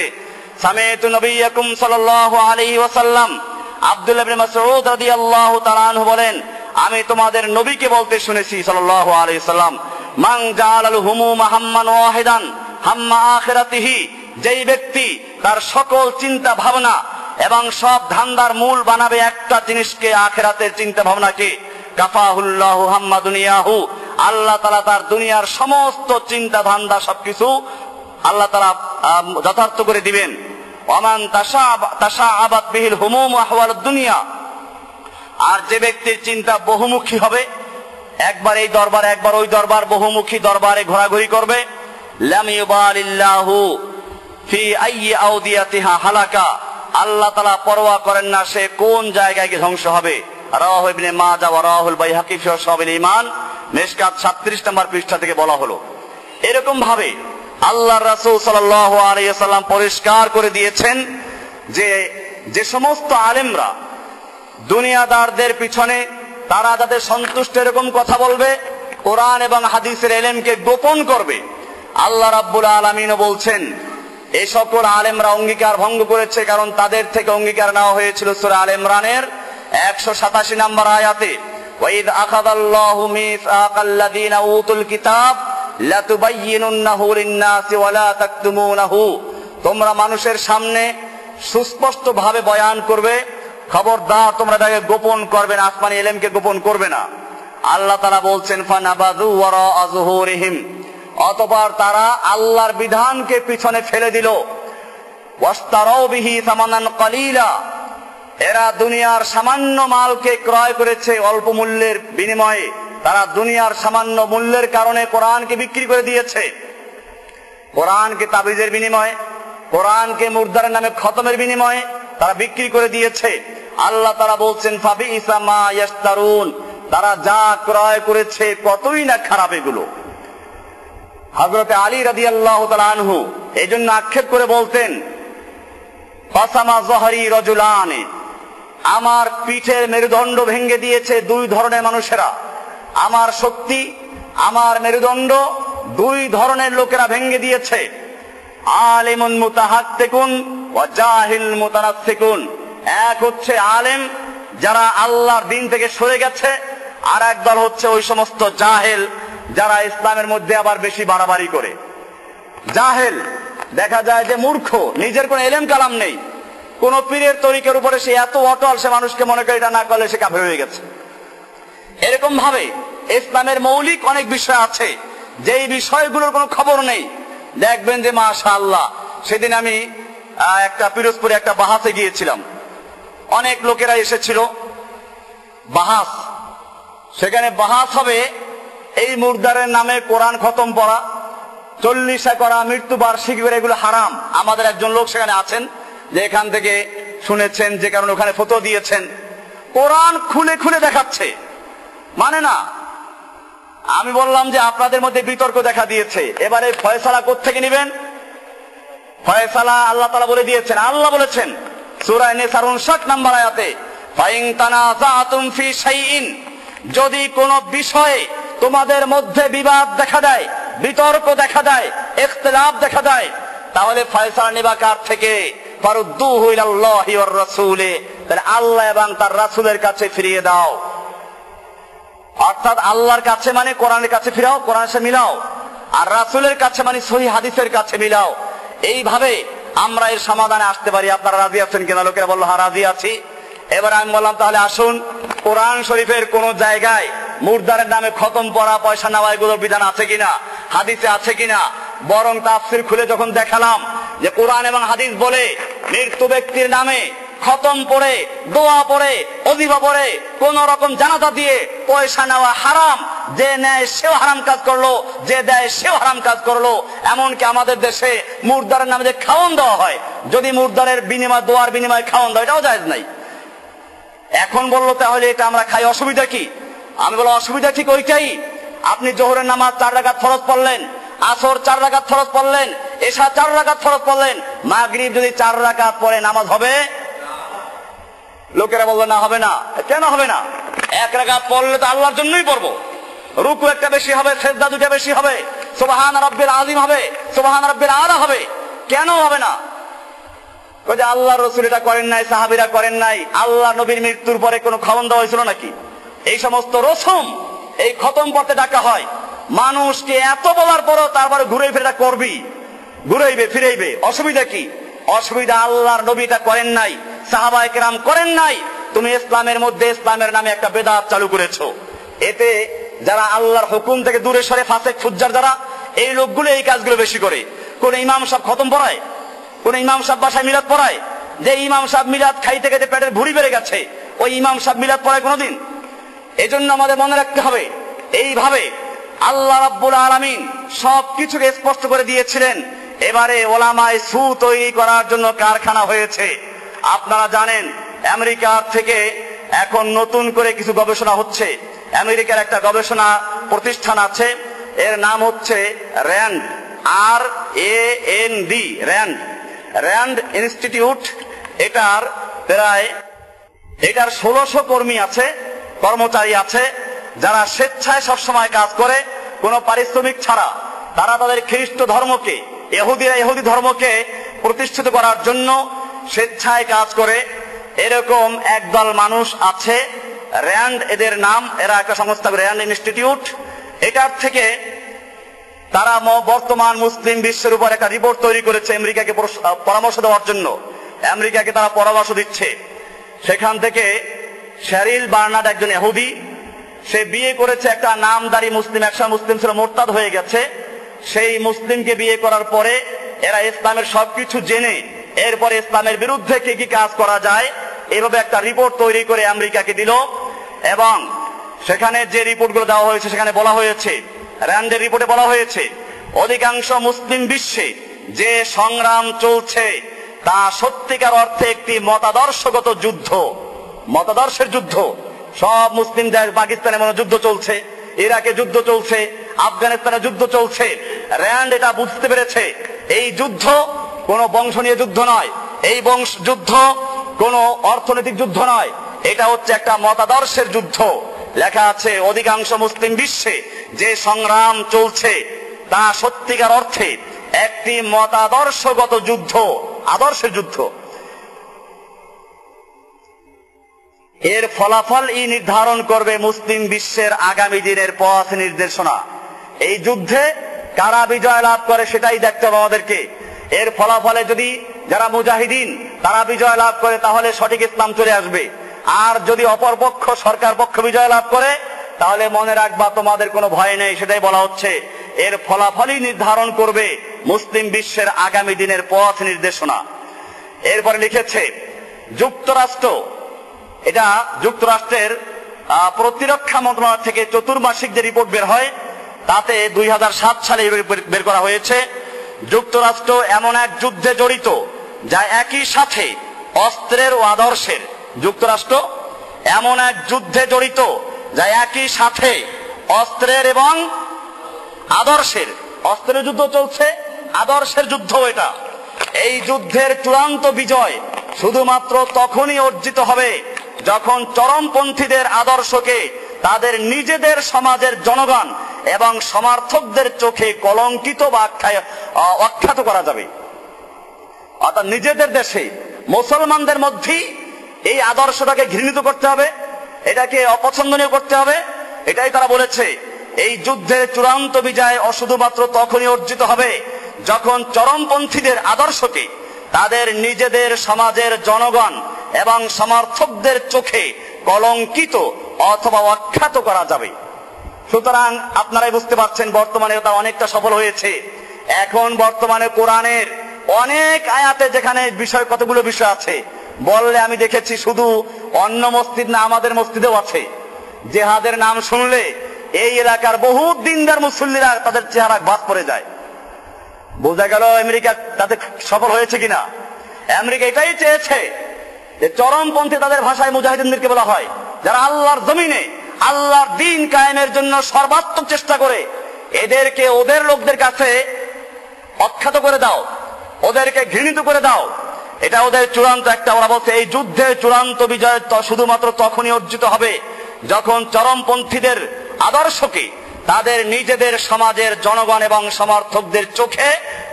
Speaker 1: সামি'তু নবিয়্যাকুম সাল্লাল্লাহু আলাইহি ওয়াসাল্লাম, আব্দুল্লাহ ইবনে মাসউদ রাদিয়াল্লাহু তাআলা আনহু বলেন, আমি তোমাদের নবীকে বলতে শুনেছি সাল্লাল্লাহু আলাইহি ওয়াসাল্লাম, মান জাআলাল হুমুমা হাম্মান ওয়াহিদান হাম্মা আখিরাতিহি, যেই ব্যক্তি তার সকল চিন্তা ভাবনা এবং সব ধান্দার মূল বানাবে একটা জিনিসকে, আখিরাতের চিন্তা ভাবনাকে, কাফাহুল্লাহু হাম্মা দুনিয়াহু, আল্লাহ তাআলা তার দুনিয়ার সমস্ত চিন্তা ধান্দা সবকিছু আল্লাহ তাআলা যথার্থ করে দিবেন। ওয়ামান তাশাআবাত বিহিল হুমুম ওয়া আহওয়ালুদ দুনিয়া, আর যে ব্যক্তির চিন্তা বহুমুখী হবে, একবার এই দরবার একবার ওই দরবার, বহুমুখী দরবারে ঘোরাঘুরি করবে, লাম ইউবালিল্লাহু ফি আইয়ি আউদিয়াতিহা হালাকা, আল্লাহ তাআলা পরোয়া করেন না সে কোন জায়গায় গিয়ে ধ্বংস হবে। রাওয়াহু ইবনে মাজাহ ওয়া রাওয়াহুল বাইহাকী ফি শাবিল ঈমান, মিশকাত 37 নম্বর পৃষ্ঠা থেকে বলা হলো। এরকম ভাবে আল্লাহর রাসূল সাল্লাল্লাহু আলাইহি ওয়াসাল্লাম পরিষ্কার করে দিয়েছেন যে যে সমস্ত আলেমরা দুনিয়াদারদের পিছনে তারা যাতে সন্তুষ্ট এরকম কথা বলবে, কোরআন এবং হাদিসের ইলমকে গোপন করবে, আল্লাহ রাব্বুল আলামিনও বলছেন এই সকল আলেমরা অঙ্গীকার ভঙ্গ করেছে, কারণ তাদের থেকে অঙ্গীকার নেওয়া হয়েছিল সূরা আলে ইমরানের 187 নম্বর আয়াতে, ওয়াইদ আখাযাল্লাহু মিসাকাল্লাযীনা উতুল কিতাব লাতুবায়্যিনুন্নাহু লিন-নাসি ওয়া লা তাকতুমুনাহু, তোমরা মানুষের সামনে সুস্পষ্ট ভাবে বয়ান করবে, খবরদার তোমরা এটাকে গোপন করবে না, আসমানি ইলমকে গোপন করবে না। আল্লাহ তাআলা বলছেন, ফানাবাযু ওয়ারাআ যুহুরিহিম, অতঃপর তারা আল্লাহর বিধানকে পিছনে ফেলে দিল, ওয়াশতারাউ বিহি সামানান কালীলা, এরা দুনিয়ার সামান্য মালকে ক্রয় করেছে অল্প মূল্যের বিনিময়ে, তারা দুনিয়ার সামান্য মূল্যের কারণে কোরআনকে বিক্রি করে দিয়েছে। কোরআনকে তাবিজের বিনিময়ে, কোরআনকে মুর্দারের নামে খতমের বিনিময়ে তারা বিক্রি করে দিয়েছে। আল্লাহ তারা বলছেন ফাবিইসা মা ইয়াশতারুন, তারা যা ক্রয় করেছে কতই না খারাপ এগুলো। হযরত আলী রাদিয়াল্লাহু তাআলা আনহু এই জন্য আক্ষেপ করে বলতেন ফাসামা যহরি রাজুলানে, আমার পিঠের মেরুদণ্ড ভেঙে দিয়েছে দুই ধরনের মানুষেরা। আমার শক্তি, আমার মেরুদণ্ড দুই ধরনের লোকেরা ভেঙে দিয়েছে। আলিমুন মুতাহাক্কিকুন ওয়া জাহিল মুতানাসসিকুন, এক হচ্ছে আলেম যারা আল্লাহর দিন থেকে সরে গেছে, আর এক দল হচ্ছে ওই সমস্ত জাহেল যারা ইসলামের মধ্যে আবার বেশি বাড়াবাড়ি করে। জাহেল দেখা যায় যে মূর্খ, নিজের কোনো এলেম কালাম নেই, কোন পীরের তরিকের উপরে সে এত অটল, সে মানুষকে মনে করে এটা না করলে সে কাফের হয়ে গেছে। এরকম ভাবে ইসলামের মৌলিক অনেক বিষয় আছে যেই বিষয়গুলোর কোনো খবর নেই। দেখবেন যে মাশাআল্লাহ, সেদিন আমি একটা পিরোজপুরে একটা বাহাসে গিয়েছিলাম, অনেক লোকেরা এসেছিল বাহাস। সেখানে বাহাস হবে এই মুর্দারের নামে কোরআন খতম পড়া, 40 করা, মৃত্যুবার্ষিকী করে, এগুলো হারাম। আমাদের একজন লোক সেখানে আছেন যে এখান থেকে শুনেছেন, যে কারণে ওখানে ফতোয়া দিয়েছেন। কোরআন খুলে খুলে দেখাচ্ছে, মানে না। আমি বললাম যে আপনাদের মধ্যে বিতর্ক দেখা দিয়েছে, এবারে ফয়সালা কোত্থেকে নেবেন? ফয়সালা আল্লাহ তাআলা বলে দিয়েছেন। আল্লাহ বলেছেন সূরা নিসার 59 নম্বর আয়াতে, ফাইন তানাযাতুম ফি শাইইন, যদি কোন বিষয়ে তোমাদের মধ্যে বিবাদ দেখা দেয়, বিতর্ক দেখা দেয়, ইখতিলাফ দেখা দেয়, তাহলে ফয়সালা নেবা কার থেকে? ফারুদ্দুহু ইলাল্লাহি ওয়ার রাসূলে, তাহলে আল্লাহ এবং তার রাসূলের কাছে ফিরিয়ে দাও। অর্থাৎ আল্লাহর কাছে মানে কোরআনের কাছে ফিরাও, কোরআনের সাথে মিলাও, আর রাসূলের কাছে মানে সহিহ হাদিসের কাছে মিলাও। এইভাবে আমরা এর সমাধানে আসতে পারি। আপনারা রাজি আছেন কিনা? লোকেরা বললো হ্যাঁ রাজি আছি। এবার আমি বললাম তাহলে আসুন, কোরআন শরীফের কোন জায়গায় মুর্দারের নামে খতম পড়া, পয়সা নেওয়া এগুলোর বিধান আছে কিনা, হাদিসে আছে কিনা। বরং তাফসীর খুলে যখন দেখালাম যে কোরআন এবং হাদিস বলে মৃত্যু ব্যক্তির নামে খতম পড়ে, দোয়া পড়ে, ওজিফা পড়ে, কোন রকম জানাজা দিয়ে পয়সা নেওয়া হারাম, যে নেয় সেও হারাম কাজ করলো, যে দেয় সেও হারাম কাজ করলো। এমনকি আমাদের দেশে মুর্দারের নামে যে খাওয়ান দেওয়া হয়, যদি মুর্দারের বিনিময়, দোয়ার বিনিময়ে খাওয়ান দেওয়া, এটাও জায়েজ নাই। এখন বললো তাহলে এটা আমরা খাই, অসুবিধা কি? আমি বললাম অসুবিধা ঠিক ওইটাই। আপনি জোহরের নামাজ 4 রাকাত ফরজ পড়লেন, আসর 4 রাকাত ফরজ পড়লেন, এশা 4 রাকাত ফরজ পড়লেন, মাগরিব যদি 4 রাকাত পড়ে নামাজ হবে? লোকেরা বললো না হবে না। কেন হবে না? 1 রাকাত পড়লে তো আল্লাহর জন্যই পড়বো, রুকু একটা বেশি হবে, সিজদা 2টা বেশি হবে, সুবহান রাব্বিল আযীম হবে, সুবহান রাব্বিল আলা হবে। কেন হবে না? যে আল্লাহর রাসূল এটা করেন নাই, সাহাবীরা করেন নাই। আল্লাহ নবীর মৃত্যুর পরে কোনো খাওয়ান দেওয়া হয়েছিল নাকি? এই সমস্ত রসম এই খতম করতে ডাকা হয়। মানুষকে এত বলার পরও তারপরে ঘুরে ফিরে করবি, ঘুরাইবে ফিরাইবে, অসুবিধা কি? অসুবিধা আল্লাহর নবী এটা করেন নাই, সাহাবায়ে কেরাম করেন নাই। তুমি ইসলামের মধ্যে ইসলামের নামে একটা বেদাত চালু করেছো। এতে যারা আল্লাহর হুকুম থেকে দূরে সরে ফাসেক ফুজ্জার যারা, এই লোকগুলো এই কাজগুলো বেশি করে। কোন ইমাম সাহেব খতম পড়ায়, কোন ইমাম সাহেব বাসায় মিলাদ পড়ায়? যে ইমাম সাহেব মিলাদ খাইতে খাইতে পেটের ভুঁড়ি বেড়ে গেছে, ওই ইমাম সাহেব মিলাদ পড়ায় কোনোদিন? এই জন্য আমাদের মনে রাখতে হবে, এইভাবে আল্লাহ রাব্বুল আলামিন সবকিছুকে স্পষ্ট করে দিয়েছিলেন। এবারে ওলামায়ে সু তৈরি করার জন্য কারখানা হয়েছে। আপনারা জানেন আমেরিকা থেকে এখন নতুন করে কিছু গবেষণা হচ্ছে। আমেরিকার একটা গবেষণা প্রতিষ্ঠান আছে, এর নাম হচ্ছে র্যান্ড, RAND, র্যান্ড ইনস্টিটিউট। এটার 1600 কর্মী আছে, কর্মচারী আছে, যারা স্বেচ্ছায় সবসময় কাজ করে, কোনো পারিশ্রমিক ছাড়া। তারা তাদের খ্রিস্ট ধর্মকে, ইহুদিরা ইহুদি ধর্মকে প্রতিষ্ঠিত করার জন্য স্বেচ্ছায় কাজ করে। এরকম একদল মানুষ আছে, র্যান্ড এদের নাম, এরা একটা সংস্থা, র্যান্ড ইনস্টিটিউট। এটার থেকে তারা বর্তমান মুসলিম বিশ্বের উপর একটা রিপোর্ট তৈরি করেছে আমেরিকাকে পরামর্শ দেওয়ার জন্য। আমেরিকাকে তারা পরামর্শ দিচ্ছে। সেখান থেকে শেরিল বার্নার্ড একজন ইহুদি, সে বিয়ে করেছে একটা নামদারি মুসলিম, একসময় মুসলিম ছিল, মোরতাদ হয়ে গেছে। সেই মুসলিমকে বিয়ে করার পরে এরা ইসলামের সবকিছু জেনে এরপরে ইসলামের বিরুদ্ধে কি কি কাজ করা যায় এভাবে একটা রিপোর্ট তৈরি করে আমেরিকাকে দিল। এবং সেখানে যে রিপোর্টগুলো দেওয়া হয়েছে, সেখানে বলা হয়েছে, র্যান্ডের রিপোর্টে বলা হয়েছে অধিকাংশ মুসলিম বিশ্বে যে সংগ্রাম চলছে তা সত্যিকার অর্থে একটি মতাদর্শগত যুদ্ধ, মতাদর্শের যুদ্ধ। সব মুসলিম দেশ, পাকিস্তানে মনে যুদ্ধ চলছে, ইরাকে যুদ্ধ চলছে, আফগানিস্তানে যুদ্ধ চলছে। র্যান্ড এটা বুঝতে পেরেছে এই যুদ্ধ কোনো বংশ নিয়ে যুদ্ধ নয়, এই যুদ্ধ কোনো অর্থনৈতিক যুদ্ধ নয়, এটা হচ্ছে একটা মতাদর্শের যুদ্ধ। লেখা আছে অধিকাংশ মুসলিম বিশ্বে যে সংগ্রাম চলছে তা সত্যিকার অর্থে একটি মতাদর্শগত যুদ্ধ, আদর্শের যুদ্ধ। এর ফলাফল নির্ধারণ করবে মুসলিম বিশ্বের আগামী দিনের পথ নির্দেশনা। এই যুদ্ধে কারা বিজয় লাভ করে সেটাই দেখতে হবে আমাদেরকে। এর ফলাফলে যদি যারা মুজাহিদিন তারা বিজয় লাভ করে তাহলে সঠিক ইসলাম চলে আসবে, আর যদি অপরপক্ষ সরকার পক্ষ বিজয় লাভ করে তাহলে মনে রাখবা তোমাদের কোনো ভয় নেই, সেটাই বলা হচ্ছে। এর ফলাফলই নির্ধারণ করবে মুসলিম বিশ্বের আগামী দিনের পথ নির্দেশনা। এরপরে লিখেছে যুক্তরাষ্ট্র, এটা যুক্তরাষ্ট্রের প্রতিরক্ষা মন্ত্রণালয় থেকে চতুর্মাসিক যে রিপোর্ট বের হয় তাতে 2007 সালে বের করা হয়েছে, যুক্তরাষ্ট্র এমন এক যুদ্ধে জড়িত যা একই সাথে অস্ত্রের ও আদর্শের, যুক্তরাষ্ট্র এমন এক যুদ্ধে জড়িত যা একই সাথে অস্ত্রের এবং আদর্শের, অস্ত্রের যুদ্ধ চলছে, আদর্শের যুদ্ধ এটা। এই যুদ্ধের চূড়ান্ত বিজয় শুধুমাত্র তখনই অর্জিত হবে যখন চরমপন্থীদের আদর্শকে তাদের নিজেদের সমাজের জনগণ এবং সমর্থকদের চোখে কলঙ্কিত বা অখ্যাত করা যাবে। অর্থাৎ নিজেদের দেশে মুসলমানদের মধ্যেই এই আদর্শটাকে ঘৃণিত করতে হবে, এটাকে অপছন্দনীয় করতে হবে। এটাই তারা বলেছে এই যুদ্ধের চূড়ান্ত বিজয় শুধুমাত্র তখনই অর্জিত হবে যখন চরমপন্থীদের আদর্শকে তাদের নিজেদের সমাজের জনগণ এবং সমর্থকদের চোখে কলঙ্কিত অথবা অখ্যাত করা যাবে। সুতরাং আপনারাই বুঝতে পারছেন বর্তমানে তা অনেকটা সফল হয়েছে। এখন বর্তমানে কোরআনের অনেক আয়াতে যেখানে বিষয়, কতগুলো বিষয় আছে বললে আমি দেখেছি শুধু অন্য মসজিদ না আমাদের মসজিদেও আছে। জেহাদের নাম শুনলে এই এলাকার বহু দিনদার মুসল্লিরা তাদের চেহারা বাদ পড়ে যায়। বোঝা গেল আমেরিকা তাতে সফল হয়েছে কিনা। আমেরিকা এটাই চেয়েছে যে চরমপন্থী, তাদের ভাষায় মুজাহিদিনদেরকে বলা হয়, যারা আল্লাহর জমিনে আল্লাহর দ্বীন কায়েমের জন্য সর্বাত্মক চেষ্টা করে, এদেরকে ওদের লোকদের কাছে অখ্যাত করে দাও, ওদেরকে ঘৃণিত করে দাও। এটা ওদের চূড়ান্ত একটা, ওরা বলছে এই যুদ্ধের চূড়ান্ত বিজয় শুধুমাত্র তখনই অর্জিত হবে যখন চরমপন্থীদের আদর্শকে তাদের নিজেদের সমাজের জনগণ এবং সমর্থকদের চোখে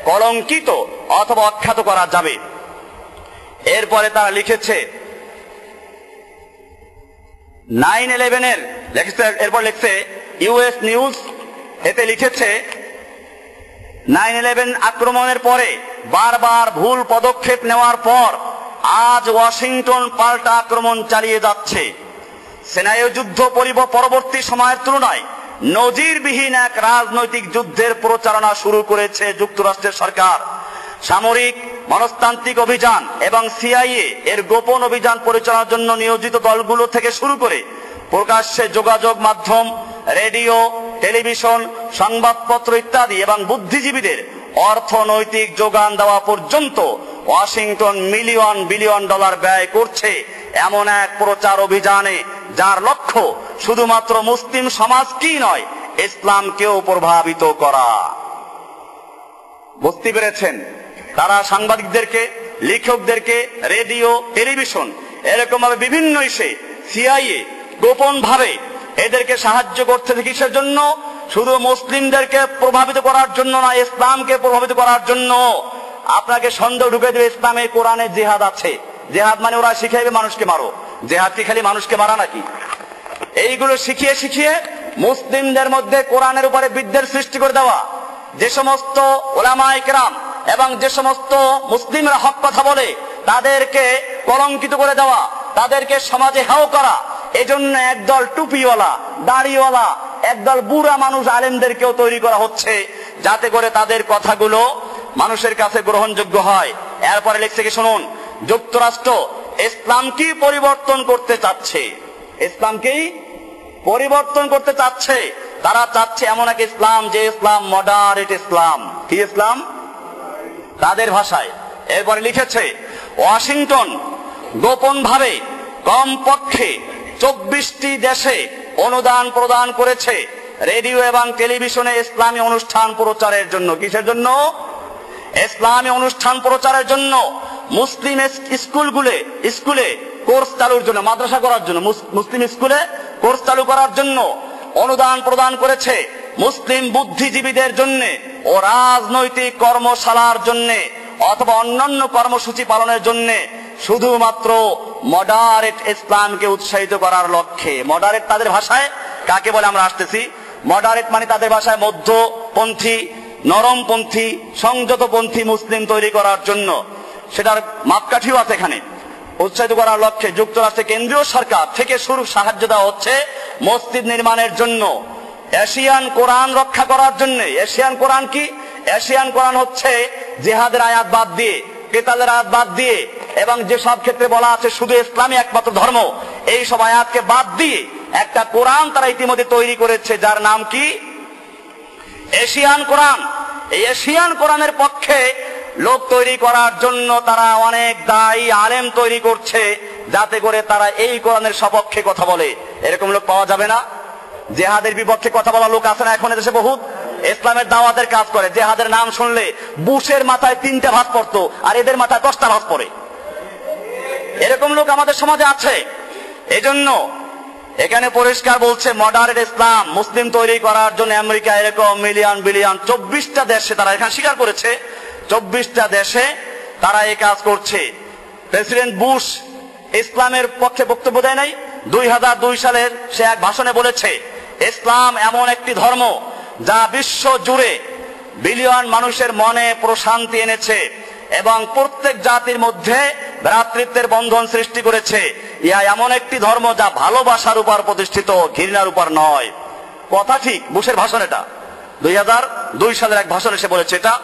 Speaker 1: কলঙ্কিত অথবা অখ্যাত করা যাবে। এরপরে তারা লিখেছে 9/11 এরপর লিখছে ইউএস নিউজ, এতে লিখেছে 9/11 আক্রমণের পরে বারবার ভুল পদক্ষেপ নেওয়ার পর আজ ওয়াশিংটন পাল্টা আক্রমণ চালিয়ে যাচ্ছে। স্নায়ু যুদ্ধ পরবর্তী সময়ের তুলনায় নজিরবিহীন এক রাজনৈতিক যুদ্ধের প্রচারণা শুরু করেছে যুক্তরাষ্ট্রের সরকার। সামরিক মনস্তান্ত্রিক অভিযান এবং সিআইএ এর গোপন অভিযান পরিচালনার জন্য নিয়োজিত দলগুলো থেকে শুরু করে প্রকাশ্যে যোগাযোগ মাধ্যম, রেডিও, টেলিভিশন, সংবাদপত্র ইত্যাদি এবং বুদ্ধিজীবীদের অর্থনৈতিক যোগান দেওয়া পর্যন্ত ওয়াশিংটন মিলিয়ন বিলিয়ন ডলার ব্যয় করছে এমন এক প্রচার অভিযানে যার লক্ষ্য শুধুমাত্র মুসলিম সমাজকেই নয়, ইসলামকেও প্রভাবিত করা। বুঝতে পেরেছেন? তারা সাংবাদিকদেরকে, লেখকদেরকে, রেডিও, টেলিভিশন এরকম ভাবে বিভিন্ন ইস্যে সিআইএ গোপন ভাবে এদেরকে সাহায্য করছে। কিসের জন্য? শুধু মুসলিমদেরকে প্রভাবিত করার জন্য না, ইসলামকে প্রভাবিত করার জন্য। আপনাকে সন্দেহ ঢুকে দেবে ইসলামে কোরআনে জিহাদ আছে। জিহাদ মানে ওরা শিখাইবে মানুষকে মারো। জিহাদ কি খালি মানুষকে মারা নাকি? এইগুলো শিখিয়ে শিখিয়ে মুসলিমদের মধ্যে কোরআনের উপরে বিদ্বেষ সৃষ্টি করে দেওয়া, যে সমস্ত ওলামায়ে কেরাম এবং যে সমস্ত মুসলিমরা হক কথা বলে তাদেরকে কলঙ্কিত করে দেওয়া, তাদেরকে সমাজে হেয় করা। এজন্য একদল টুপিওয়ালা, দাড়িওয়ালা, একদল বুড়া মানুষ আলেমদেরকেও তৈরি করা হচ্ছে যাতে করে তাদের কথাগুলো মানুষের কাছে গ্রহণযোগ্য হয়। এরপরে লিখছে কি শুনুন, যুক্তরাষ্ট্র ইসলামকেই পরিবর্তন করতে চাচ্ছে, ইসলামকেই পরিবর্তন করতে চাচ্ছে। তারা চাচ্ছে এমন এক ইসলাম যে ইসলাম মডারেট ইসলাম। কি ইসলাম? তাদের ভাষায়। এরপরে লিখেছে ওয়াশিংটন গোপন ভাবে কমপক্ষে 24টি দেশে অনুদান প্রদান করেছে রেডিও এবং টেলিভিশনে ইসলামী অনুষ্ঠান প্রচারের জন্য। কিসের জন্য? ইসলামী অনুষ্ঠান প্রচারের জন্য। মুসলিম স্কুলে কোর্স চালুর জন্য, মাদ্রাসা করার জন্য, মুসলিম স্কুলে কোর্স চালু করার জন্য অনুদান প্রদান করেছে। মুসলিম বুদ্ধিজীবীদের জন্য ও রাজনৈতিক কর্মশালার জন্য অথবা অন্যান্য কর্মসূচি পালনের জন্য শুধুমাত্র মডারেট ইসলামকে উৎসাহিত করার লক্ষ্যে। মডারেট তাদের ভাষায় কাকে বলে আমরা আসতেছি। মডারেট মানে তাদের ভাষায় মধ্যপন্থী, নরমপন্থী, সংযতপন্থী মুসলিম তৈরি করার জন্য। সেটার মাপকাঠিও আছে এখানে। উৎসাহিত করার লক্ষ্যে যুক্তরাষ্ট্রের কেন্দ্রীয় সরকার থেকে শুরু সাহায্য দেওয়া হচ্ছে মসজিদ নির্মাণের জন্য, এশিয়ান কোরআন রক্ষা করার জন্য। এশিয়ান কোরআন কি? এশিয়ান কোরআন হচ্ছে জিহাদের আয়াত বাদ দিয়ে, কেতালের আয়াত বাদ দিয়ে এবং যেসব ক্ষেত্রে বলা আছে শুধু ইসলামই একমাত্র ধর্ম, এই সব আয়াতকে বাদ দিয়ে একটা কোরআন তারা ইতিমধ্যে তৈরি করেছে, যার নাম কি? এশিয়ান কোরআন। এই এশিয়ান কোরআনের পক্ষে লোক তৈরি করার জন্য তারা অনেক দায়ী আলেম তৈরি করছে, যাতে করে তারা এই কোরআনের সপক্ষে কথা বলে। এরকম লোক পাওয়া যাবে না? জেহাদের বিপক্ষে কথা বলা লোক আছে না এখন এদেশে বহুত? ইসলামের দাওয়াতের কাজ করে। জেহাদের নাম শুনলে বুশের মাথায় 3টে ভাঁজ পড়তো, আর এদের মাথায় 10টা ভাঁজ পড়ে। এরকম লোক আমাদের সমাজে আছে। এজন্য এখানে পরিষ্কার বলছে মডারেট ইসলাম মুসলিম তৈরি করার জন্য আমেরিকা এরকম মিলিয়ন বিলিয়ন 24টা দেশে তারা এখানে স্বীকার করেছে, 24টা দেশে তারা এই কাজ করছে। প্রেসিডেন্ট বুশ ইসলামের পক্ষে বক্তব্য দেয় নাই? 2002 সালের সে এক ভাষণে বলেছে ইসলাম এমন একটি ধর্ম যা বিশ্ব জুড়ে বিলিয়ন মানুষের মনে প্রশান্তি এনেছে এবং প্রত্যেক জাতির মধ্যে ভ্রাতৃত্বের বন্ধন সৃষ্টি করেছে। ইহা এমন একটি ধর্ম যা ভালোবাসার উপর প্রতিষ্ঠিত, ঘৃণার উপর নয়। কথা ঠিক, বুশের ভাষণ এটা। 2002 সালের এক ভাষণে সে বলেছে এটা।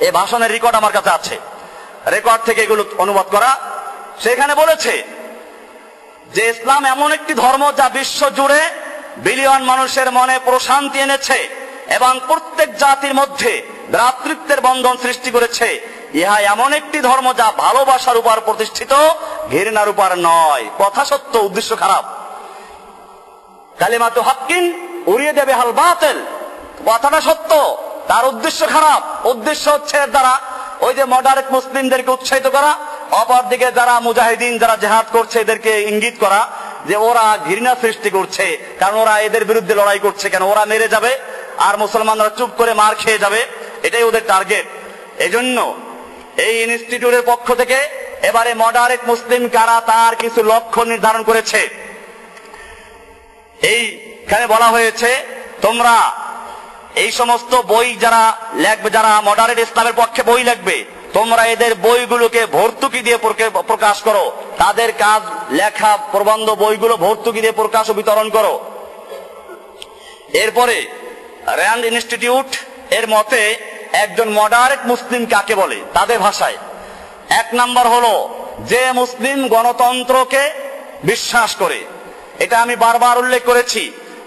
Speaker 1: এই ভাষণের রেকর্ড আমার কাছে আছে, রেকর্ড থেকে এগুলো অনুবাদ করা। সেখানে বলেছে যে ইসলাম এমন একটি ধর্ম যা বিশ্ব জুড়ে বিলিয়ন মানুষের মনে প্রশান্তি এনেছে এবং প্রত্যেক জাতির মধ্যে ভ্রাতৃত্বের বন্ধন সৃষ্টি করেছে। ইহা এমন একটি ধর্ম যা ভালোবাসার উপর প্রতিষ্ঠিত, ঘৃণার উপর নয়। কথা সত্য, উদ্দেশ্য খারাপ। কালিমাতু হাক্কিন উড়িয়ে দেবে হাল বাতিল। কথাটা সত্য, তার উদ্দেশ্য খারাপ। উদ্দেশ্য হচ্ছে এর দ্বারা ওই যে মডারেট মুসলিমদেরকে উৎসাহিত করা, অপরদিকে যারা মুজাহিদিন যারা জিহাদ করছে এদেরকে ইঙ্গিত করা যে ওরা ঘৃণা সৃষ্টি করছে, কারণ ওরা এদের বিরুদ্ধে লড়াই করছে, কেন ওরা মেরে যাবে আর মুসলমানরা চুপ করে মার খেয়ে যাবে, এটাই ওদের টার্গেট। এজন্য এই ইনস্টিটিউটের পক্ষ থেকে এবারে মডারেট মুসলিম কারা তার কিছু লক্ষ্য নির্ধারণ করেছে। এইখানে বলা হয়েছে তোমরা এই সমস্ত বই যারা লেখবে, যারা মডারেট ইসলামের পক্ষে বই লিখবে, তোমরা এদের বইগুলোকে ভর্তুকি দিয়ে প্রকাশ করো। তাদের কাজ লেখা প্রবন্ধ বইগুলো ভর্তুকি দিয়ে প্রকাশ ও বিতরণ করো। এরপরে র্যান্ড ইনস্টিটিউট এর মতে একজন মডারেট মুসলিম কাকে বলে তাদের ভাষায়? 1 নাম্বার হলো যে মুসলিম গণতন্ত্রকে বিশ্বাস করে। এটা আমি বারবার উল্লেখ করেছি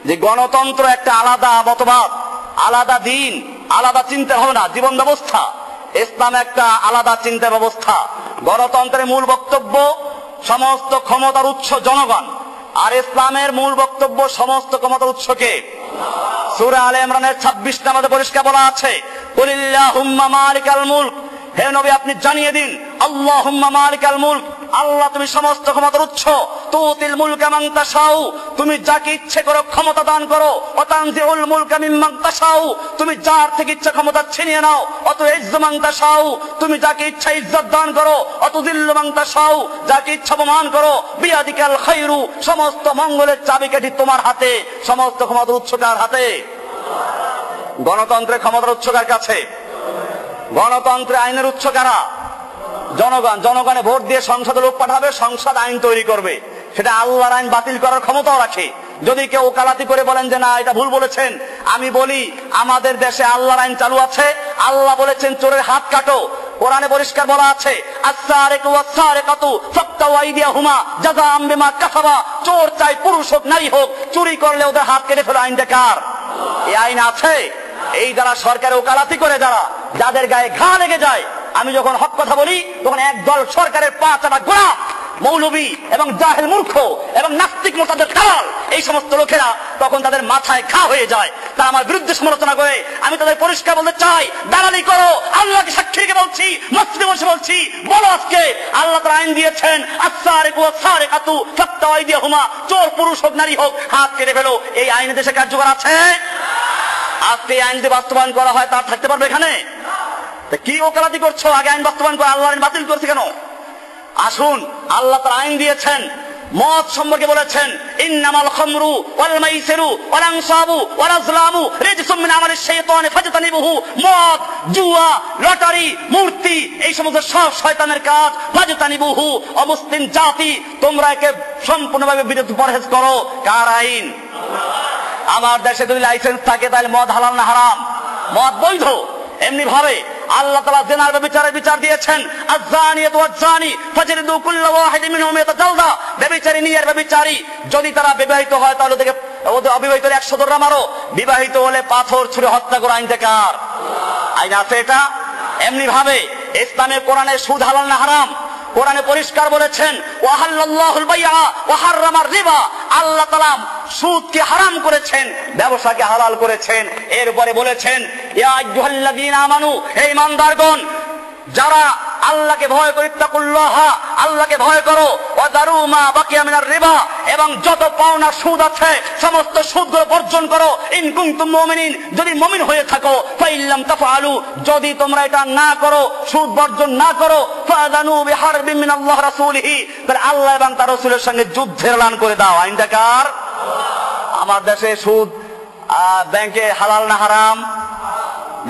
Speaker 1: যে গণতন্ত্র একটা আলাদা মতবাদ, আলাদা দিন, আলাদা চিন্তা ভাবনা, জীবন ব্যবস্থা। ইসলাম একটা আলাদা চিন্তা ব্যবস্থা। গণতন্ত্রের মূল বক্তব্য সমস্ত ক্ষমতার উৎস জনগণ, আর ইসলামের মূল বক্তব্য সমস্ত ক্ষমতার উৎসকে। সূরা আলে ইমরানের 26 নম্বরে পরিষ্কার বলা আছে কুলিল্লাহুম্মা মালিকাল মুলক, হে নবী আপনি জানিয়ে দিন আল্লাহুম্মা মালিকাল মুলক, আল্লাহ তুমি সমস্ত ক্ষমতার উৎস। তুতিল মুলকা মান তাশাউ, তুমি যাকে ইচ্ছে করো ক্ষমতা দান করো। ওয়া তানজিউল মুলকা মিম্মান তাশাউ, তুমি যার থেকে ইচ্ছা ক্ষমতা ছিনিয়ে নাও। অত ইজ্জু মান তাশাউ, তুমি যাকে ইচ্ছা ইজ্জত দান করো। অত যিল্লু মান তাশাউ, যাকে ইচ্ছা অপমান করো। বিয়াদিকাল খায়রু, সমস্ত মঙ্গলের চাবিকাঠি তোমার হাতে। সমস্ত ক্ষমতার উৎস কার হাতে? গণতন্ত্রের ক্ষমতার উৎস কার কাছে? গণতন্ত্রে আইনের উৎস কারা? জনগণ। জনগণে ভোট দিয়ে সংসদে লোক পাঠাবে, সংসদ আইন তৈরি করবে। সেটা আল্লাহর আইন বাতিল করার ক্ষমতাও রাখে। যদি কেউ ওকালাতি করে বলেন যে না এটা ভুল বলেছেন, আমি বলি আমাদের দেশে আল্লাহর আইন চালু আছে। আল্লাহ বলেছেন চোরের হাত কাটো। কোরআনে পরিষ্কার বলা আছে আস-সারিকু ওয়াস-সারিকাতু ফাক্তাউ আইদিয়াহুমা জাযাআম বিমা কাসাবা, চোর চাই পুরুষ হোক নারী হোক, চুরি করলে ওদের হাত কেটে ফেলো। আইনটা কার? এই আইন আছে। এই যারা সরকারে ওকালতি করে, যাদের গায়ে ঘা লেগে যায়, আমি যখন হক কথা বলি তখন একদল সরকারের পা চাটা গোলাম, মৌলবী এবং জাহেল মূর্খ এবং নাস্তিক মোরতাদের দালাল, এই সমস্ত লোকেরা তখন তাদের মাথায় ঘা হয়ে যায়। তারা আমার বিরুদ্ধে সমালোচনা করে। আমি তাদের পরিষ্কার বলতে চাই, দালালি করো, আল্লাহকে সাক্ষী রেখে বলছি, মসজিদে বসে বলছি, বলো আজকে আল্লাহ তাআলা আইন দিয়েছেন আস-সারিকু ওয়াস-সারিকাতু ফাক্তাউ আইদিয়াহুমা, চোর পুরুষ হোক নারী হোক হাত কেটে ফেলো। এই আইন দেশে কার্যকর আছে। আজকে আইন যদি বাস্তবায়ন করা হয় তার থাকতে পারবে এখানে? কি ওকালতি করছো? আগে আইন বাস্তবায়ন করে, আল্লাহর আইন বাতিল করছে কেন? আসুন, আল্লাহ তাআলা আইন দিয়েছেন, মদ সম্পর্কে বলেছেন ইন্নামাল খামরু ওয়াল মাইসিরু ওয়াল আনসাবু ওয়াল আজলামু রিজসুম মিন আমালিশ শাইতানি ফাজতানিবুহু। মদ, জুয়া, লটারি, মূর্তি, এই সমস্ত সব শয়তানের কাজ। ফাজতানিবুহু, অমুসলিম জাতি তোমরা একে সম্পূর্ণভাবে বিরত পরহেজ করো। কার আইন? আমার দেশে যদি লাইসেন্স থাকে তাহলে মদ হালাল না হারাম? মদ বৈধ। এমনি ভাবে আল্লাহ তাআলা জিনার ব্যভিচারের বিচার দিয়েছেন, আয-যানিয়াতু ওয়াজ-যানি ফাজরিদু কুল্লা ওয়াহিদিন মিনহুম মিআতা জালদা। ব্যভিচারিণী আর ব্যভিচারী যদি তারা বিবাহিত হয় তাহলে ওদের অবিবাহিত 100 দররা মারো, বিবাহিত হলে পাথর ছুঁড়ে হত্যা করা। আইনটা কার? আইন আছে এটা। এমনি ভাবে ইসলামের কোরআনে সুদ হালাল না হারাম? কোরআনে পরিষ্কার বলেছেন ওয়াহাল্লাল্লাহুল বাইআ ওয়া হাররামার রিবা, আল্লাহ তাআলা সুদকে হারাম করেছেন, ব্যবসাকে হালাল করেছেন। এরপরে বলেছেন ইয়া আইয়ুহাল্লাযীনা আমানু, হে ঈমানদারগণ, যারা আল্লাহকে ভয় করো, ইত্তাকুল্লাহ, আল্লাহকে ভয় করো, ওয়া দারু মা বাকিয়া মিনার রিবা, এবং যত পাওনা সুদ আছে সমস্ত সুদগুলো বর্জন করো। ইন কুনতুম মুমিনিন, যদি মুমিন হয়ে থাকো। ফাইল্লাম তাফআলু, যদি তোমরা এটা না করো, সুদ বর্জন না করো, ফাযানু বিহারবিন মিনাল্লাহ রাসূলিহি, তাহলে আল্লাহ এবং তার রাসূলের সঙ্গে যুদ্ধের এলান করে দাও। আইনটা কার? আমার দেশে সুদ ব্যাংকে হালাল না হারাম?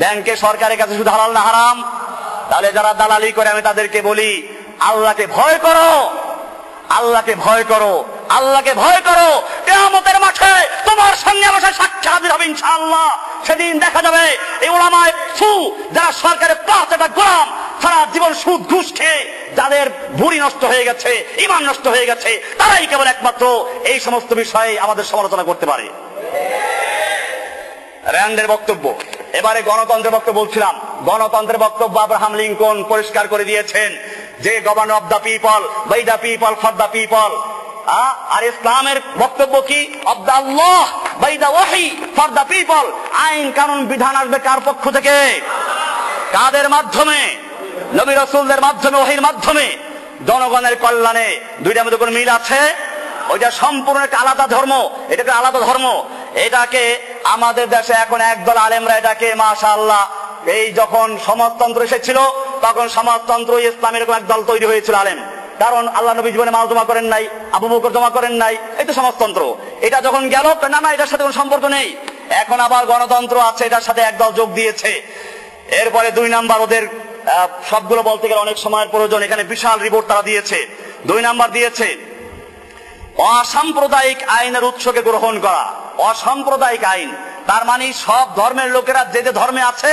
Speaker 1: ব্যাংকে সরকারের কাছে সুদ হালাল না হারাম? তাহলে যারা দালালি করে আমি তাদেরকে বলি, আল্লাহকে ভয় করো, আল্লাহকে ভয় করো, আল্লাহকে ভয় করো। কিয়ামতের মাঠে তোমার সঙ্গে বসে সাক্ষী হাজির হবে ইনশাআল্লাহ। সেদিন দেখা যাবে এই উলামায়ে সু, যারা সরকারের পাঁচটা গোলাম, সারা জীবন সুদ ঘুষ খেয়ে যাদের ভুঁড়ি নষ্ট হয়ে গেছে, ঈমান নষ্ট হয়ে গেছে, তারাই কেবল একমাত্র এই সমস্ত বিষয়ে আমাদের সমালোচনা করতে পারে। র্যান্ডের বক্তব্য। এবারে গণতন্ত্রের বক্তব্য বলছিলাম। গণতন্ত্রের বক্তব্য আব্রাহাম লিঙ্কন পরিষ্কার করে দিয়েছেন যে govern of the people, by the people, for the people. আর ইসলামের বক্তব্য কি? Of the Allah, by the ওয়াহি, ফর দ্য পিপল। আইন কানুন বিধান আসবে কার পক্ষ থেকে? কাদের মাধ্যমে? নবী রাসূলদের মাধ্যমে, ওহীর মাধ্যমে। জনগণের কল্যাণে। দুইটার মধ্যে কোনো মিল আছে? ওইটা সম্পূর্ণ একটা আলাদা ধর্ম, এটা একটা আলাদা ধর্ম। এটাকে আমাদের দেশে এখন একদল আলেমরা এটাকে মাশাআল্লাহ, এই যখন সমাজতন্ত্র এসেছিল তখন সমাজতন্ত্র ইসলামের এরকম একদল তৈরি হয়েছিল আলেম। কারণ আল্লাহ নবী জীবনে মাল জমা করেন নাই, আবু বকর জমা করেন নাই, এই তো সমাজতন্ত্র। এটা যখন গেল, না না এটার সাথে কোনো সম্পর্ক নেই, এখন আবার গণতন্ত্র আছে, এটার সাথে একদল যোগ দিয়েছে। এরপরে 2 নাম্বার, ওদের সবগুলো বলতে গেলে অনেক সময়ের প্রয়োজন, এখানে বিশাল রিপোর্ট তারা দিয়েছে। 2 নাম্বার দিয়েছে অসাম্প্রদায়িক আইনের উৎসকে গ্রহণ করা। অসাম্প্রদায়িক আইন তার মানে সব ধর্মের লোকেরা যে যে ধর্মে আছে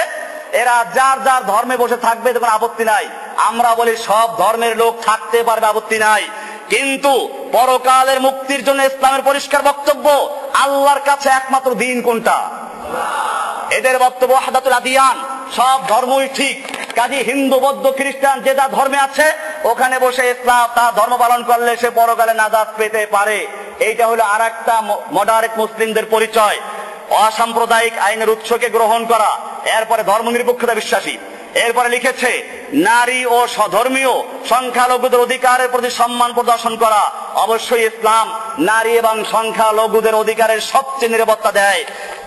Speaker 1: এরা যার যার ধর্মে বসে থাকবে, কোনো আপত্তি নাই। আমরা বলি সব ধর্মের লোক থাকতে পারবে, আপত্তি নাই। কিন্তু পরকালের মুক্তির জন্য ইসলামের পরিষ্কার বক্তব্য, আল্লাহর কাছে একমাত্র দিন কোনটা? এদের বক্তব্য ওয়াহদাতুল আদিয়ান, সব ধর্মই ঠিক। কাজী হিন্দু, বৌদ্ধ, খ্রিস্টান যে যা ধর্মে আছে ওখানে বসে ইসলাম তার ধর্ম পালন করলে সে পরকালে নাজাত পেতে পারে। এইটা হলো আরেকটা মডারেট মুসলিমদের পরিচয়। অসাম্প্রদায়িক আইনের উৎসকে গ্রহণ করা। এরপরে ধর্মনিরপেক্ষতা বিশ্বাসী। এরপরে লিখেছে নারী ও ধর্মীয় সংখ্যালঘুদের অধিকারের প্রতি সম্মান প্রদর্শন করা। অবশ্যই ইসলাম নারী এবং সংখ্যালঘুদের অধিকারের সবচেয়ে নিরাপত্তা দেয়,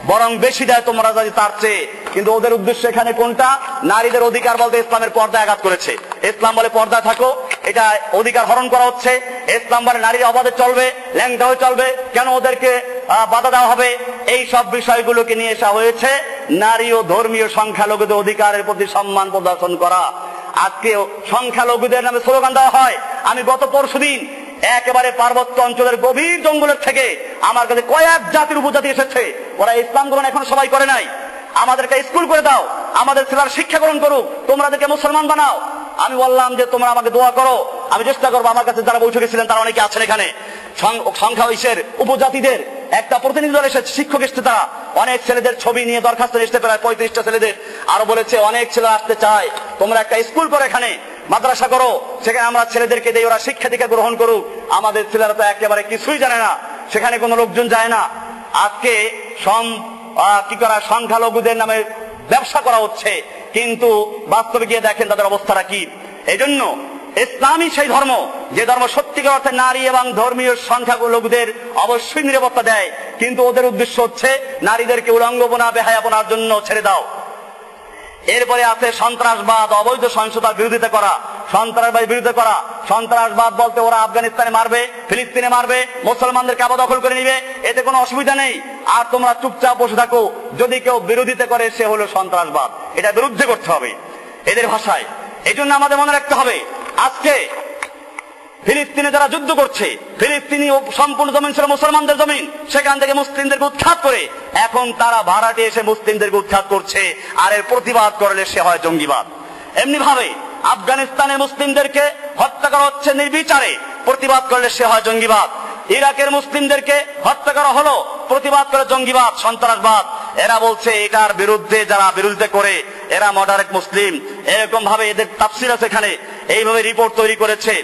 Speaker 1: বরং বেশি দেয় তোমরা যদি তার চেয়ে। কিন্তু ওদের উদ্দেশ্য এখানে কোনটা? নারীদের অধিকার বলতে ইসলামের পর্দা আঘাত করেছে। ইসলাম বলে পর্দা থাকো, এটা অধিকার হরণ করা হচ্ছে। ইসলাম বলে নারীরা অবাধে চলবে, ল্যাংটা হয়ে চলবে, কেন ওদেরকে বাধা দেওয়া হবে? এই সব বিষয়গুলোকে নিয়ে আসা হয়েছে নারী ও ধর্মীয় সংখ্যালঘুদের অধিকারের প্রতি সম্মান প্রদর্শন করা। আজকে সংখ্যালঘুদের নামে স্লোগান দেওয়া হয়। আমি গত পরশুদিন একেবারে পার্বত্য অঞ্চলের গভীর জঙ্গলের থেকে আমার কাছে কয়েক জাতির উপজাতি এসেছে। ওরা ইসলাম গ্রহণ এখন সবাই করে নাই। আমাদেরকে স্কুল করে দাও, আমাদের ছেলেরা শিক্ষা গ্রহণ করুক, তোমরা মুসলমান বানাও। আমি বললাম যে তোমরা আমাকে দোয়া করো, আমি চেষ্টা করবো। আমার কাছে যারা বৈঠকে ছিলেন তারা অনেকে আছেন এখানে, সংখ্যা ইসের উপজাতিদের একটা প্রতিনিধি দল এসেছে, শিক্ষক এসছে, তারা অনেক ছেলেদের ছবি নিয়ে দরখাস্ত এসছে, প্রায় 35টা ছেলেদের। আরো বলেছে অনেক ছেলে আসতে চায়, তোমরা একটা স্কুল করো, এখানে মাদ্রাসা করো, সেখানে আমরা ছেলেদেরকে দেই, ওরা শিক্ষা দীক্ষা গ্রহণ করুক। আমাদের ছেলেরা তো একেবারে কিছুই জানে না, সেখানে কোনো লোকজন যায় না। আজকে কি করা, সংখ্যালঘুদের নামে ব্যবসা করা হচ্ছে, কিন্তু বাস্তবে গিয়ে দেখেন তাদের অবস্থাটা কি। এই জন্য ইসলামই সেই ধর্ম যে ধর্ম সত্যিকার অর্থে নারী এবং ধর্মীয় সংখ্যালঘুদের অবশ্যই নিরাপত্তা দেয়, কিন্তু ওদের উদ্দেশ্য হচ্ছে নারীদেরকে উলঙ্গপনা বেহায়াপনার জন্য ছেড়ে দাও। এরপরে আছে সন্ত্রাসবাদ, অবৈধ সহিংসতার বিরোধিতা করা, সন্ত্রাসবাদ বিরোধিতা করা। সন্ত্রাসবাদ বলতে ওরা আফগানিস্তানে মারবে, ফিলিস্তিনে মারবে, মুসলমানদেরকে আবার দখল করে নিবে, এতে কোনো অসুবিধা নেই, আর তোমরা চুপচাপ বসে থাকো। যদি কেউ বিরোধিতা করে সে হলো সন্ত্রাসবাদ, এটা বিরুদ্ধে করতে হবে এদের ভাষায়। এই জন্য আমাদের মনে রাখতে হবে, আজকে ফিলিস্তিনে যারা যুদ্ধ করছে, ফিলিস্তিনি সম্পূর্ণ জমিন ছিল মুসলমানদের জমিন, সেখান থেকে মুসলিমদেরকে উৎখাত করে এখন তারা ভাড়াটে এসে মুসলিমদেরকে উৎখাত করছে, আর এর প্রতিবাদ করলে সে হয় জঙ্গিবাদ। এমনি ভাবে আফগানিস্তানের মুসলিমদেরকে হত্যা করা হচ্ছে নির্বিচারে, প্রতিবাদ করলে সে হয় জঙ্গিবাদ। ইরাকের মুসলিমদেরকে হত্যা করা হলো, প্রতিবাদ করে জঙ্গিবাদ, সন্ত্রাসবাদ। এরা বলছে এটার বিরুদ্ধে যারা বিরোধিতা করে এরা মডারেট মুসলিম, এরকম ভাবে এদের তাফসীর আছে এখানে, এইভাবে রিপোর্ট তৈরি করেছে।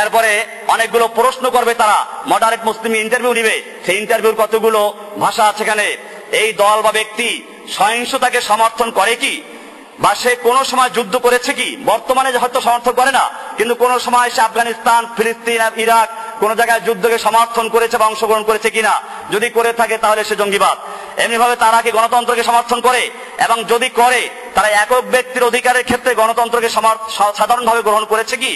Speaker 1: এরপরে অনেকগুলো প্রশ্ন করবে তারা, মডারেট মুসলিম ইন্টারভিউ নিবে, সেই ইন্টারভিউর কতগুলো ভাষা আছে এখানে। এই দল বা ব্যক্তি সহিংসতাকে সমর্থন করে কি, বা সে কোন সময় যুদ্ধ করেছে কি? বর্তমানে হয়তো সমর্থন করে না, কিন্তু কোন সময় সে আফগানিস্তান, ফিলিস্তিন, ইরাক কোন জায়গায় যুদ্ধকে সমর্থন করেছে বা অংশগ্রহণ করেছে কিনা, যদি করে থাকে তাহলে সে জঙ্গিবাদ। এমনি ভাবে তারা কি গণতন্ত্রকে সমর্থন করে, এবং যদি করে তারা একক ব্যক্তির অধিকারের ক্ষেত্রে গণতন্ত্রকে সাধারণভাবে গ্রহণ করেছে কি,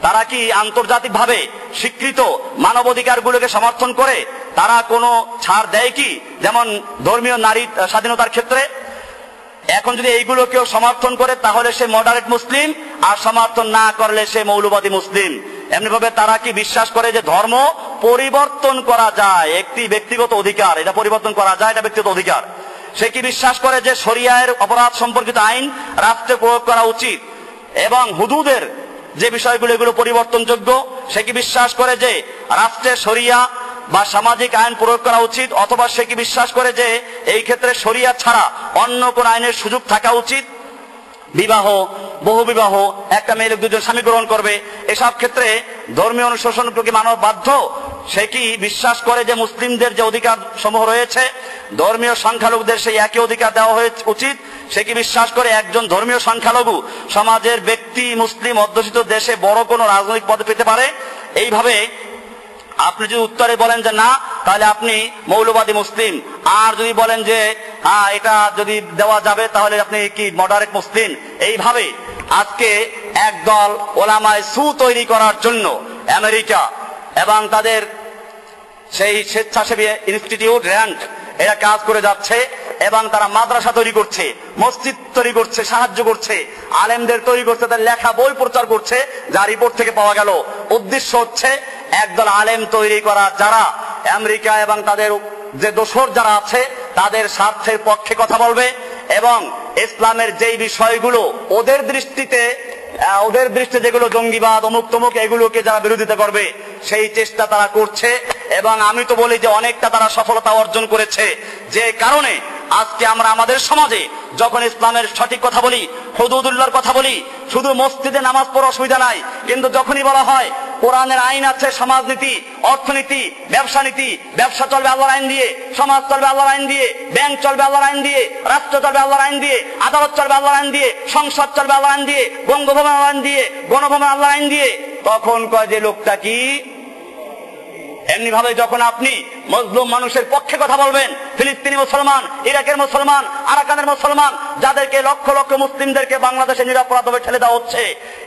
Speaker 1: তারা কি আন্তর্জাতিক ভাবে স্বীকৃত মানবাধিকার গুলোকে সমর্থন করে, তারা কোনো ছাড় দেয় কি, যেমন ধর্মীয় নারী স্বাধীনতার ক্ষেত্রে। এখন যদি এইগুলো কেউ সমর্থন করে তাহলে সে মডারেট মুসলিম, আর সমর্থন না করলে সে মৌলবাদী মুসলিম। এমনি ভাবে তারা কি বিশ্বাস করে যে ধর্ম পরিবর্তন করা যায়, একটি ব্যক্তিগত অধিকার, এটা পরিবর্তন করা যায়, এটা ব্যক্তিগত অধিকার। সে কি বিশ্বাস করে যে শরিয়ার অপরাধ সম্পর্কিত আইন রাষ্ট্রে প্রয়োগ করা উচিত, এবং হুদুদের যে বিষয়গুলো এগুলো পরিবর্তনযোগ্য। সে কি বিশ্বাস করে যে রাষ্ট্রে শরিয়া বা সামাজিক আইন প্রয়োগ করা উচিত, অথবা সে কি বিশ্বাস করে যে এই ক্ষেত্রে শরিয়া ছাড়া অন্য কোন আইনের সুযোগ থাকা উচিত? বিবাহ, বহু বিবাহ, একটা মেয়ে দুজন স্বামী গ্রহণ করবে, এসব ক্ষেত্রে ধর্মীয় অনুশাসন কি মানব বাধ্য? সে কি বিশ্বাস করে যে মুসলিমদের যে অধিকার সমূহ রয়েছে ধর্মীয় সংখ্যালঘুদের সেই একই অধিকার দেওয়া উচিত? সে কি বিশ্বাস করে একজন ধর্মীয় সংখ্যালঘু সমাজের ব্যক্তি মুসলিম অধ্যুষিত দেশে বড় কোনো রাজনৈতিক পদে পেতে পারে? এইভাবে আপনি যদি উত্তরে বলেন যে না, তাহলে আপনি মৌলবাদী মুসলিম, আর যদি বলেন যে হ্যাঁ এটা যদি দেওয়া যাবে তাহলে আপনি কি মডারেট মুসলিম। এইভাবে আজকে একদল ওলামায়ে সু তৈরি করার জন্য আমেরিকা এবং তাদের সেই স্বেচ্ছাসেবী ইনস্টিটিউট র্যান্ড এরা কাজ করে যাচ্ছে, এবং তারা মাদ্রাসা তৈরি করছে, মসজিদ তৈরি করছে, সাহায্য করছে, আলেমদের তৈরি করছে, তাদের লেখা বই প্রচার করছে, যা রিপোর্ট থেকে পাওয়া গেল। উদ্দেশ্য হচ্ছে একদল আলেম তৈরি করা যারা আমেরিকা এবং তাদের যে দোসর যারা আছে তাদের স্বার্থের পক্ষে কথা বলবে, এবং ইসলামের যেই বিষয়গুলো ওদের দৃষ্টিতে যেগুলো জঙ্গিবাদ অমুক তমুক এগুলোকে যারা বিরোধিতা করবে সেই চেষ্টা তারা করছে। এবং আমি তো বলি যে অনেকটা তারা সফলতা অর্জন করেছে, যে কারণে আজকে আমরা আমাদের সমাজে যখন ইসলামের সঠিক কথা বলি, হুদুদুল্লাহর কথা বলি, শুধু মসজিদে নামাজ পড়ার অসুবিধা নাই, কিন্তু যখনই বলা হয় কোরআনের আইন আছে, সমাজনীতি, অর্থনীতি, ব্যবসা নীতি, ব্যবসা চলবে আল্লাহর আইন দিয়ে, সমাজ চলবে আল্লাহর আইন দিয়ে, ব্যাংক চলবে আল্লাহর আইন দিয়ে, রাষ্ট্র চলবে আল্লাহর আইন দিয়ে, আদালত চলবে আল্লাহর আইন দিয়ে, সংসদ চলবে আল্লাহর আইন দিয়ে, বঙ্গভবন আল্লাহর আইন দিয়ে, গণভবন আল্লাহর আইন দিয়ে, তখন কয় যে লোকটা কি। এমনি ভাবে যখন আপনি মজলুম মানুষের পক্ষে কথা বলবেন, ফিলিস্তিনি মুসলমান, ইরাকের মুসলমান, আরাকানের মুসলমান, যাদেরকে লক্ষ লক্ষ মুসলিমদেরকে বাংলাদেশে নিরপরাধভাবে ঠেলে দেওয়া হচ্ছে,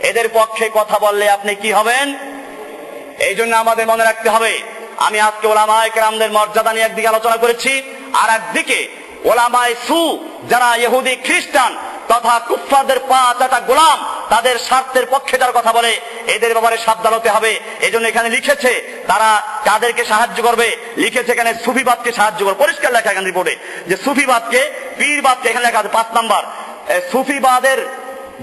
Speaker 1: এদের পক্ষে কথা বললে আপনি কি হবেন? এই জন্য আমাদের মনে রাখতে হবে, আমি আজকে ওলামায়ে কেরামদের মর্যাদা নিয়ে একদিকে আলোচনা করেছি, আর একদিকে ওলামায়ে সু যারা ইহুদি খ্রিস্টান তথা কুফফারদের পা চাটা গোলাম, তাদের স্বার্থের পক্ষে যারা কথা বলে, এদের ব্যাপারে সাবধান হতে হবে। এই জন্য এখানে লিখেছে তারা কাদেরকে সাহায্য করবে, লিখেছে এখানে সুফিবাদকে সাহায্য করবে, পরিষ্কার লেখা এখানে রিপোর্টে যে সুফিবাদকে, পীরবাদকে, এখানে লেখা আছে 5 নাম্বার, সুফিবাদের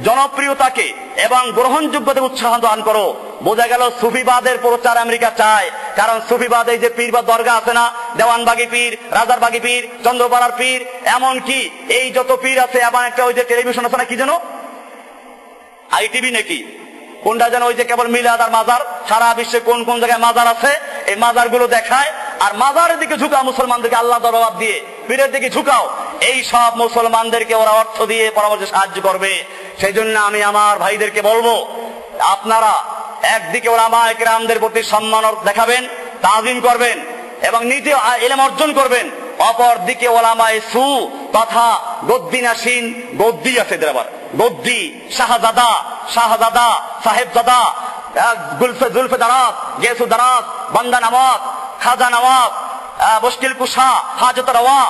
Speaker 1: জনপ্রিয়তাকে এবং গ্রহণযোগ্যতা উৎসাহ দান করো। বোঝা গেল সুফিবাদের প্রচার আমেরিকা চায়, কারণ সুফিবাদ এই যে পীর বা দরগা আছে না, দেওয়ানবাগি পীর, রাজারবাগি পীর, চন্দ্রপাড়ার পীর, এমন কি এই যত পীর আছে, এমন একটা ওই যে টেলিভিশন আছে না, কি যেন আইটিভি নাকি কোনটা যেন, ওই যে কেবল মিলাদ আর মাজার, সারা বিশ্বে কোন কোন জায়গায় মাজার আছে, এই মাজার গুলো দেখায়। আর মাজারের দিকে ঝুঁকাও মুসলমানদেরকে, আল্লাহ দরবার দিয়ে পীরের দিকে ঝুঁকাও, এই সব মুসলমানদেরকে ওরা অর্থ দিয়ে পরামর্শে সাহায্য করবে। সেই জন্য আমি আমার ভাইদেরকে বলবো, আপনারা একদিকে ওলামায়ে কেরামদের প্রতি সম্মান দেখাবেন, তাজিম করবেন এবং নিজে ইলম অর্জন করবেন, অপর দিকে ওলামায়ে সু তথা গদ্দিনাসীন, গদ্দি আছে আবার, গদ্দি, শাহজাদা, শাহজাদা, সাহেবজাদা, জুলফে দারাত, গেসু দারাত, বান্দা নওয়াব, খাজা নওয়াব, মুশকিল কুশা, হাজত রওয়া,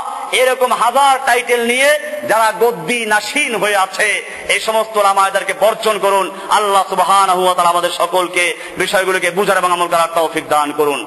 Speaker 1: এরকম হাজার টাইটেল নিয়ে যারা গদ্দি নাসীন হয়ে আছে, এই সমস্ত ওলামাদেরকে বর্জন করুন। আল্লাহ সুবহানাহু ওয়া তাআলা আমাদের সকলকে বিষয়গুলোকে বুঝার এবং আমল করার তৌফিক দান করুন।